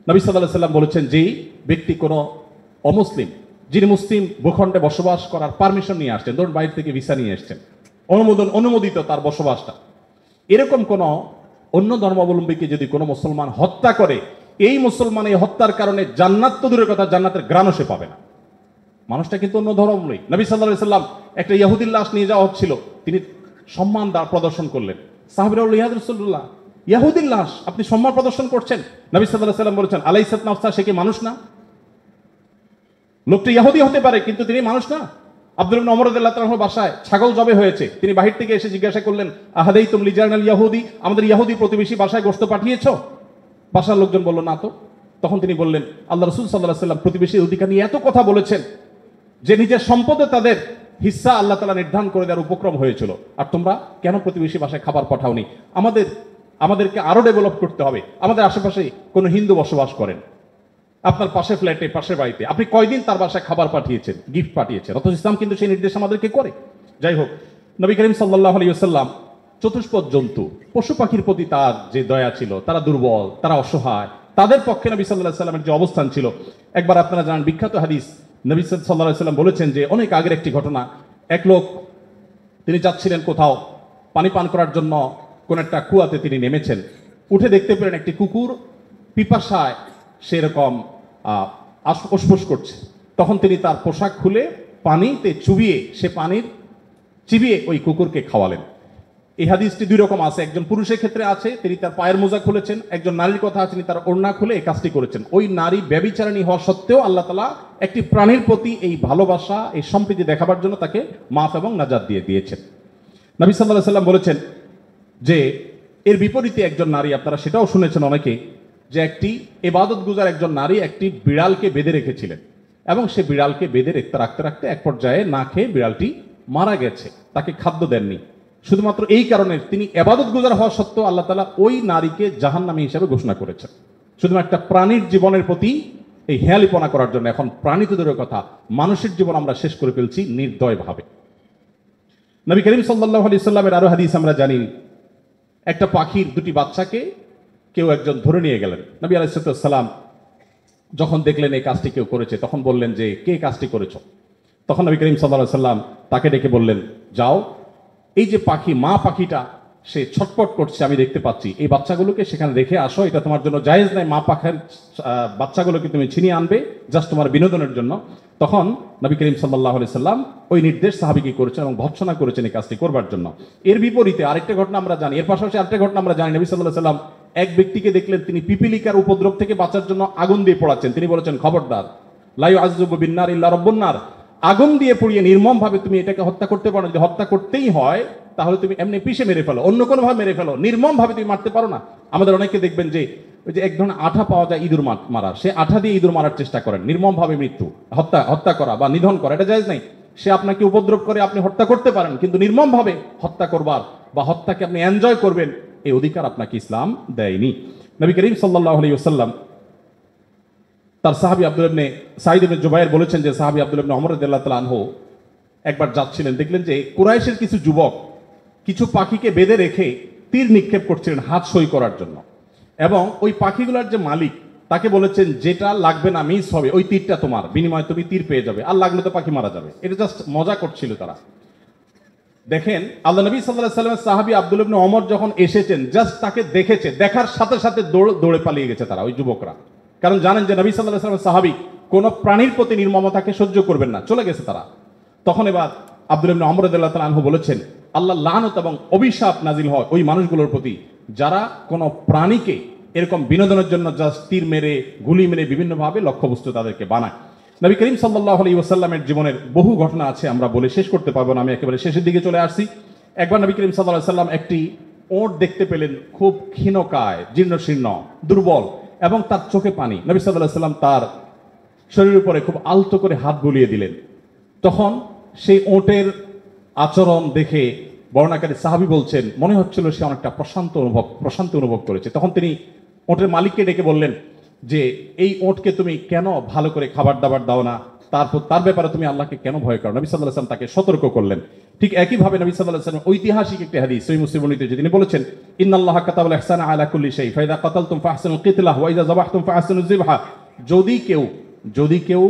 নবী সাল্লাল্লাহু আলাইহি ওয়াসাল্লাম বলেছেন, যেই ব্যক্তি কোনো অমুসলিম, যিনি মুসলিম ভূখণ্ডে বসবাস করার পারমিশন নিয়ে আসছেন, ধরুন বাইরে থেকে ভিসা নিয়ে এসছেন, অনুমোদিত তার বসবাসটা, এরকম কোন অন্য ধর্মাবলম্বীকে যদি কোনো মুসলমান হত্যা করে, এই মুসলমান এই হত্যার কারণে জান্নাত তো দূরের কথা, জান্নাতের ঘ্রাণও সে পাবে না। মানুষটা কিন্তু অন্য ধর্মাবলম্বী। নবী সাল্লাল্লাহু আলাইহি ওয়াসাল্লাম একটা ইহুদির লাশ নিয়ে যাওয়া হচ্ছিল, তিনি সম্মান প্রদর্শন করলেন। সাহাবীরা বললেন, ইয়া রাসূলুল্লাহ, ইহুদির লাশ আপনি সম্মান প্রদর্শন করছেন? নবী সাল্লাল্লাহু আলাইহি ওয়াসাল্লাম বলেছেন, আলাইসাত নাফসা, সে কি মানুষ না? লোকটা ইহুদি হতে পারে কিন্তু তিনি মানুষ না। আব্দুল্লাহ ইবনে ওমর রাদিয়াল্লাহু তাআলার বাসায় ছাগল জবে হয়েছে, তিনি বাহির থেকে এসে জিজ্ঞাসা করলেন, আহাদাইতুম লিজারনাল ইয়াহুদি, আমাদের ইহুদি প্রতিবেশী বাসায় গোশত পাঠিয়েছো? বাসার লোকজন বলল, না তো। তখন তিনি বললেন, আল্লাহ রাসূল সাল্লাল্লাহু আলাইহি ওয়াসাল্লাম প্রতিবেশীর অধিকার নিয়ে এত কথা বলেছেন যে নিজের সম্পদে তাদের হিস্সা আল্লাহ তাআলা নির্ধারণ করে দেওয়ার উপক্রম হয়েছিল, আর তোমরা কেন প্রতিবেশী বাসায় খাবার পাঠাওনি? আমাদেরকে আরো ডেভেলপ করতে হবে। আমাদের আশেপাশে কোনো হিন্দু বসবাস করেন, আপনার পাশে ফ্ল্যাটে, পাশের বাড়িতে, আপনি কয়দিন তার বাসায় খাবার পাঠিয়েছেন, গিফট পাঠিয়েছেন? অথচ ইসলাম কিন্তু সেই নির্দেশ আমাদেরকে করে। যাই হোক, নবী করিম সাল্লাল্লাহু আলাইহি ওয়াসাল্লাম চতুষ্পদ জন্তু, পশু পাখির প্রতি তার যে দয়া ছিল, তারা দুর্বল, তারা অসহায়, তাদের পক্ষে নবী সাল্লাল্লাহু আলাইহি ওয়াসাল্লামের যে অবস্থান ছিল, একবার আপনারা জানেন বিখ্যাত হাদিস, নবী সাল্লাল্লাহু আলাইহি ওয়াসাল্লাম বলেছেন যে অনেক আগের একটি ঘটনা, এক লোক তিনি যাচ্ছিলেন কোথাও পানি পান করার জন্য, কোন একটা কুয়াতে তিনি নেমেছেন, উঠে দেখতে পেলেন একটি কুকুর পিপাসায় সেরকম উসফুস করছে। তখন তিনি তার পোশাক খুলে পানিতে চিবিয়ে ওই কুকুরকে খাওয়ালেন। এই হাদিসটি দুই রকম আছে, একজন পুরুষের ক্ষেত্রে আছে, তিনি তার পায়ের মোজা খুলেছেন, একজন নারীর কথা আছে, তিনি তার ওড়না খুলে এই কাজটি করেছেন। ওই নারী ব্যভিচারিণী হওয়া সত্ত্বেও আল্লাহ তাআলা একটি প্রাণীর প্রতি এই ভালোবাসা, এই সম্প্রীতি দেখাবার জন্য তাকে মাফ এবং নাজাত দিয়ে দিয়েছেন। নবী সাল্লাল্লাহু আলাইহি ওয়াসাল্লাম বলেছেন যে এর বিপরীতে একজন নারী, আপনারা সেটাও শুনেছেন অনেকে, যে একটি ইবাদত গুজার একজন নারী একটি বিড়ালকে বেঁধে রেখেছিলেন এবং সে বিড়ালকে বেঁধে রাখতে রাখতে এক পর্যায়ে না খেয়ে বিড়ালটি মারা গেছে, তাকে খাদ্য দেননি। শুধুমাত্র এই কারণে তিনি ইবাদত গুজার হওয়া সত্ত্বেও আল্লাহ তাআলা ওই নারীকে জাহান্নামী হিসেবে ঘোষণা করেছেন, শুধুমাত্র একটা প্রাণীর জীবনের প্রতি এই হেয়ালিপনা করার জন্য। এখন প্রাণী তো দূরের কথা, মানুষের জীবন আমরা শেষ করে ফেলছি নির্দয়ভাবে। নবী করিম সাল্লাল্লাহু আলাইহি ওয়াসাল্লামের আরো হাদিস আমরা জানি, একটা পাখির দুটি বাচ্চাকে কেউ একজন ধরে নিয়ে গেলেন। নবী আলাইহিস সালাম যখন দেখলেন এই কাজটি কেউ করেছে, তখন বললেন যে কে কাজটি করেছো? তখন নবী করিম সাল্লাল্লাহু আলাইহি ওয়াসাল্লাম তাকে ডেকে বললেন, যাও, এই যে পাখি, মা পাখিটা সে ছটপট করছে আমি দেখতে পাচ্ছি, এই বাচ্চাগুলোকে সেখানে রেখে আসো, এটা তোমার জন্য জায়েজ নাই, মা পাখির বাচ্চাগুলোকে তুমি ছিনিয়ে আনবে জাস্ট তোমার বিনোদনের জন্য। তখন নবী করিম সাল্লাল্লাহু আলাইহি সাল্লাম ওই নির্দেশ সাহাবীকে করেছেন এবং ভৎসনা করেছেন এই কাজটি করবার জন্য। এর বিপরীতে আরেকটা ঘটনা আমরা জানি, এর পাশাপাশি আরেকটা ঘটনা আমরা জানি, নবী সাল্লাল্লাহু আলাইহি সাল্লাম এক ব্যক্তিকে দেখলেন তিনি পিপিলিকার উপদ্রব থেকে বাঁচার জন্য আগুন দিয়ে পোড়াচ্ছেন। তিনি বলেছেন, খবরদার, লা ইউআযযিবু বিন-নার ইল্লা রাব্বুন নার, আগুন দিয়ে পুড়িয়ে নির্মম ভাবে তুমি এটাকে হত্যা করতে পারো না। যদি হত্যা করতেই হয় তাহলে তুমি এমনি পিষে মেরে ফেলো, অন্য কোনো ভাবে মেরে ফেলো, নির্মম ভাবে তুমি মারতে পারো না। আমাদের অনেকে দেখবেন যে ওই যে এক ধরনের আঠা পাওয়া যায় ইঁদুর মারার, সে আঠা দিয়ে ইঁদুর মারার চেষ্টা করেন, নির্মম ভাবে মৃত্যু, হত্যা করা বা নিধন করা, এটা জায়েজ নাই। সে আপনাকে উপদ্রব করে, আপনি হত্যা করতে পারেন, কিন্তু নির্মম ভাবে হত্যা করবার বা হত্যাকে আপনি এনজয় করবেন, এই অধিকার আপনাকে ইসলাম দেয়নি। নবী করিম সাল্লাল্লাহু আলাইহি ওয়াসাল্লাম তার সাহাবী আব্দুল ইবনে সাঈদ ইবনে জুবায়ের বলেছেন যে সাহাবী আব্দুল ইবনে ওমর রাদিয়াল্লাহু তাআলা আনহু একবার যাচ্ছিলেন, দেখলেন যে কুরাইশের কিছু যুবক কিছু পাখিকে বেঁধে রেখে তীর নিক্ষেপ করছিলেন হাত সই করার জন্য, এবং ওই পাখিগুলোর যে মালিক তাকে বলেছেন যেটা লাগবে না মিস হবে ওই তীরটা তোমার, বিনিময়ে তুমি তীর পেয়ে যাবে, আর লাগলে তো পাখি মারা যাবে। এটা জাস্ট মজা করছিল তারা। দেখেন আল্লাহ নবী সাল্লাল্লাহু আলাইহি ওয়াসাল্লামের সাহাবী আব্দুল ইবনে ওমর যখন এসেছেন, জাস্ট তাকে দেখেছে, দেখার সাথে সাথে দৌড়ে পালিয়ে গেছে তারা, ওই যুবকরা। কারণ জানেন যে নবী সাল্লাল্লাহু আলাইহি ওয়াসাল্লামের সাহাবী কোন প্রাণীর প্রতি নির্মমতাকে সহ্য করবেন না, চলে গেছে তারা। তখন এবার আব্দুল ইবনে ওমর রাদিয়াল্লাহু তাআলা আনহু বলেছেন, আল্লাহ লানত এবং অভিশাপ নাজিল হয় ওই মানুষগুলোর প্রতি যারা কোনো প্রাণীকে এরকম বিনোদনের জন্য জাস্ট তীর মেরে গুলি মেরে বিভিন্নভাবে লক্ষ্যবস্তু তাদেরকে বানায়। নবী করিম সাল্লাল্লাহু আলাইহি ওয়াসাল্লামের জীবনের বহু ঘটনা আছে, আমরা বলে শেষ করতে পারবো না, আমি একেবারে শেষের দিকে চলে আসছি। একবার নবী করিম সাল্লাল্লাহু আলাইহি ওয়াসাল্লাম একটি ওট দেখতে পেলেন, খুব ক্ষীণকায়, জীর্ণশীর্ণ, দুর্বল, এবং তার চোখে পানি। নবী সাল্লাল্লাহু আলাইহি ওয়াসাল্লাম তার শরীরের উপরে খুব আলতো করে হাত বুলিয়ে দিলেন। তখন সেই ওটের আচরণ দেখে বর্ণনাকারী সাহাবী বলছেন মনে হচ্ছিল সে অনেকটা প্রশান্তি অনুভব করেছে। তখন তিনি ওটের মালিককে ডেকে বললেন যে এই ওটকে তুমি কেন ভালো করে খাবার দাবার দাও না, তার ব্যাপারে তুমি আল্লাহকে কেন ভয় করো? নবী সাল্লাল্লাহু আলাইহি ওয়াসাল্লাম তাকে সতর্ক করলেন। ঠিক একইভাবে নবী সাল্লাল্লাহু আলাইহি ওয়াসাল্লাম ঐতিহাসিক একটি হাদিস সহিহ মুসলিম বর্ণিত, তিনি বলেছেন ইন্নাল্লাহা কাতাবাল ইহসানা আলা কুল্লি শাই ফাইদা কাতালতুম ফাহসিনুল কিতলাহ ওয়া ইযা যাবাহতুম ফাহসিনুজ যিবহা। যদি কেউ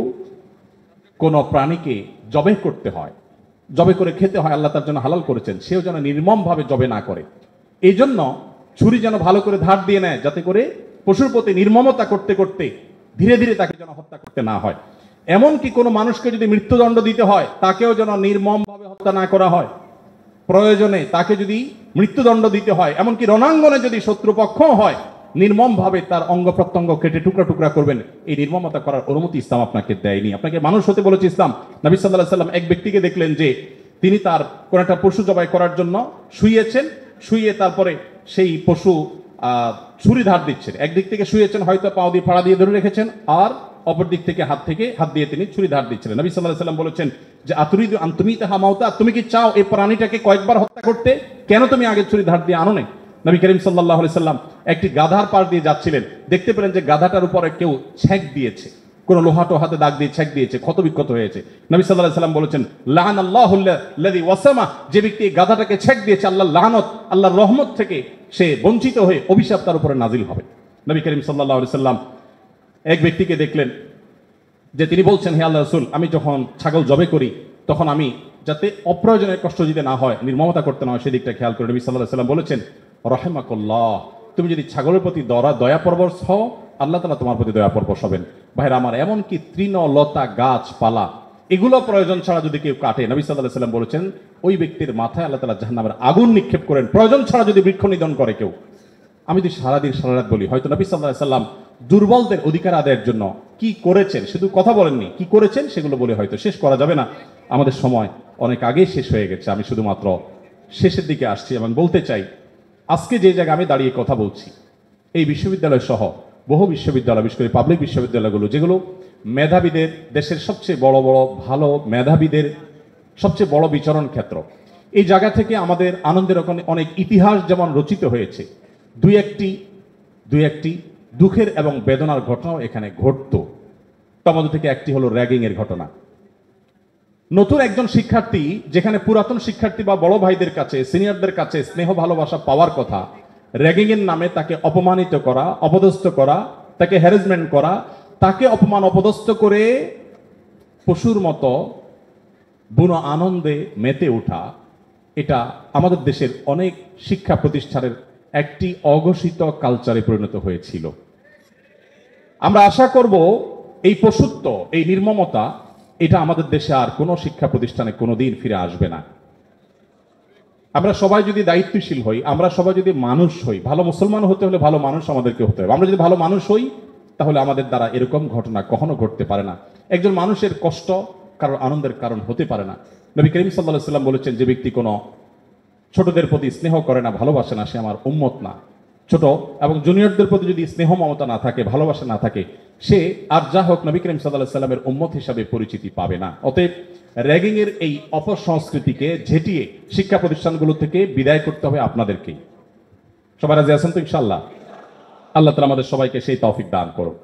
কোন প্রাণীকে জবে করতে হয়, জবে করে খেতে হয়, আল্লাহ তার জন্য হালাল করেছেন, সেও যেন নির্মমভাবে জবে না করে। এই জন্য ছুরি যেন ভালো করে ধার দিয়ে নেয়, যাতে করে পশুর প্রতি নির্মমতা করতে করতে ধীরে ধীরে তাকে যেন হত্যা করতে না হয়। এমনকি কোনো মানুষকে যদি মৃত্যুদণ্ড দিতে হয়, তাকেও যেন নির্মমভাবে হত্যা না করা হয়। প্রয়োজনে তাকে যদি মৃত্যুদণ্ড দিতে হয়, এমনকি রণাঙ্গনে যদি শত্রুপক্ষ হয়, নির্মমভাবে তার অঙ্গ প্রত্যঙ্গ কেটে টুকরা টুকরা করবেন। এই নির্মমতা করার অনুমতি ইসলাম আপনাকে দেয়নি, আপনাকে মানুষ হতে বলেছে ইসলাম। নবী সাল্লাল্লাহু আলাইহি ওয়াসাল্লাম এক ব্যক্তিকে দেখলেন যে তিনি তার কোন একটা পশু জবাই করার জন্য শুয়েছেন, শুয়ে তারপরে সেই পশু ছুরি ধার দিচ্ছেন। একদিক থেকে শুয়েছেন, হয়তো পাও দিয়ে ফাড়া দিয়ে ধরে রেখেছেন, আর অপর দিক থেকে হাত দিয়ে তিনি ছুরি ধার দিচ্ছিলেন। নবী সাল্লাল্লাহু আলাইহি ওয়াসাল্লাম বলেছেন যে আতুরিদু আন তুমিতাহা মাউতা, তুমি কি চাও এই প্রাণীটাকে কয়েকবার হত্যা করতে? কেন তুমি আগে ছুরি ধার দিয়ে আনো নাই? নবী করিম সাল্লাল্লাহু আলাইহি ওয়াসাল্লাম একটি গাধার পাশ দিয়ে যাচ্ছিলেন, দেখতে পেলেন যে গাধাটার উপরে কেউ ছেক দিয়েছে, কোন লোহা টোহাতে দাগ দিয়ে ছেক দিয়েছে, ক্ষত বিক্ষত হয়েছে। নবী সাল্লাল্লাহু আলাইহি ওয়াসাল্লাম বলেছেন লাআনাল্লাহু আল্লাযী ওয়াসামা, যে ব্যক্তি গাধাটাকে ছেক দিয়েছে, আল্লাহর লানত, আল্লাহর রহমত থেকে সে বঞ্চিত হয়ে অভিশাপ তার উপরে নাজিল হবে। নবী করিম সাল্লাল্লাহু আলাইহি ওয়াসাল্লাম এক ব্যক্তিকে দেখলেন যে তিনি বলছেন, হে আল্লাহর রাসূল, আমি যখন ছাগল জবে করি তখন আমি যাতে অপ্রয়োজনে কষ্ট দিতে না হয়, নির্মমতা করতে না হয়, সেদিকটা খেয়াল করে। নবী সাল্লাল্লাহু আলাইহি ওয়াসাল্লাম বলেছেন রাহিমাকুল্লাহ, তুমি যদি ছাগলের প্রতি দয়া পরবশ হও, আল্লাহ তাআলা তোমার প্রতি দয়া পরবশ হবেন। ভাইরা আমার, এমনকি তৃণ লতা গাছপালা এগুলো প্রয়োজন ছাড়া যদি কেউ কাটে, নবী সাল্লাল্লাহু আলাইহি ওয়াসাল্লাম বলেছেন ওই ব্যক্তির মাথায় আল্লাহ তাআলা জাহান্নামের আগুন নিক্ষেপ করেন। প্রয়োজন ছাড়া যদি বৃক্ষ নিধন করে কেউ, আমি যদি সারাদিন সারারাত বলি, হয়তো নবী সাল্লাল্লাহু আলাইহি ওয়াসাল্লাম দুর্বলদের অধিকার আদায়ের জন্য কি করেছেন, শুধু কথা বলেননি, কি করেছেন সেগুলো বলে হয়তো শেষ করা যাবে না। আমাদের সময় অনেক আগেই শেষ হয়ে গেছে, আমি শুধুমাত্র শেষের দিকে আসছি এবং বলতে চাই, আজকে যে জায়গায় আমি দাঁড়িয়ে কথা বলছি, এই বিশ্ববিদ্যালয় সহ বহু বিশ্ববিদ্যালয়, বিশেষ করে পাবলিক বিশ্ববিদ্যালয়গুলো, যেগুলো মেধাবীদের, দেশের সবচেয়ে বড় বড় ভালো মেধাবীদের সবচেয়ে বড় বিচরণ ক্ষেত্র, এই জায়গা থেকে আমাদের আনন্দের অনেক ইতিহাস যেমন রচিত হয়েছে, দুই একটি দুঃখের এবং বেদনার ঘটনাও এখানে ঘটত। তার মধ্যে থেকে একটি হলো র্যাগিং এর ঘটনা। নতুন একজন শিক্ষার্থী, যেখানে পুরাতন শিক্ষার্থী বা বড় ভাইদের কাছে, সিনিয়রদের কাছে স্নেহ ভালোবাসা পাওয়ার কথা, র্যাগিং এর নামে তাকে অপমানিত করা, অপদস্থ করা, তাকে হ্যারাসমেন্ট করা, তাকে অপমান অপদস্থ করে পশুর মতো বুনো আনন্দে মেতে ওঠা, এটা আমাদের দেশের অনেক শিক্ষা প্রতিষ্ঠানের একটি অঘোষিত কালচারে পরিণত হয়েছিল। আমরা আশা করব এই পশুত্ব, এই নির্মমতা, এটা আমাদের দেশে আর কোনো শিক্ষা প্রতিষ্ঠানে কোনোদিন ফিরে আসবে না। আমরা সবাই যদি দায়িত্বশীল হই, আমরা সবাই যদি মানুষ হই, ভালো মুসলমান হতে হলে ভালো মানুষ আমাদেরকে হতে হবে। আমরা যদি ভালো মানুষ হই, তাহলে আমাদের দ্বারা এরকম ঘটনা কখনো ঘটতে পারে না। একজন মানুষের কষ্ট কারোর আনন্দের কারণ হতে পারে না। নবী করিম সাল্লাল্লাহু আলাইহি ওয়াসাল্লাম বলেছেন, যে ব্যক্তি কোনো ছোটদের প্রতি স্নেহ করে না, ভালোবাসে না, সে আমার উম্মত না। ছোট এবং জুনিয়রদের প্রতি যদি স্নেহ মমতা না থাকে, ভালোবাসা না থাকে, সে আর যা হোক নবী করিম সাল্লাল্লাহু আলাইহি ওয়াসাল্লামের উম্মত হিসাবে পরিচিতি পাবে না। অতএব র্যাগিং এর এই অপসংস্কৃতিকে ঝেঁটিয়ে শিক্ষা প্রতিষ্ঠানগুলো থেকে বিদায় করতে হবে আপনাদেরকেই। সবাই রাজি আছেন তো ইনশাআল্লাহ? আল্লাহ তাআলা আমাদের সবাইকে সেই তৌফিক দান করুন।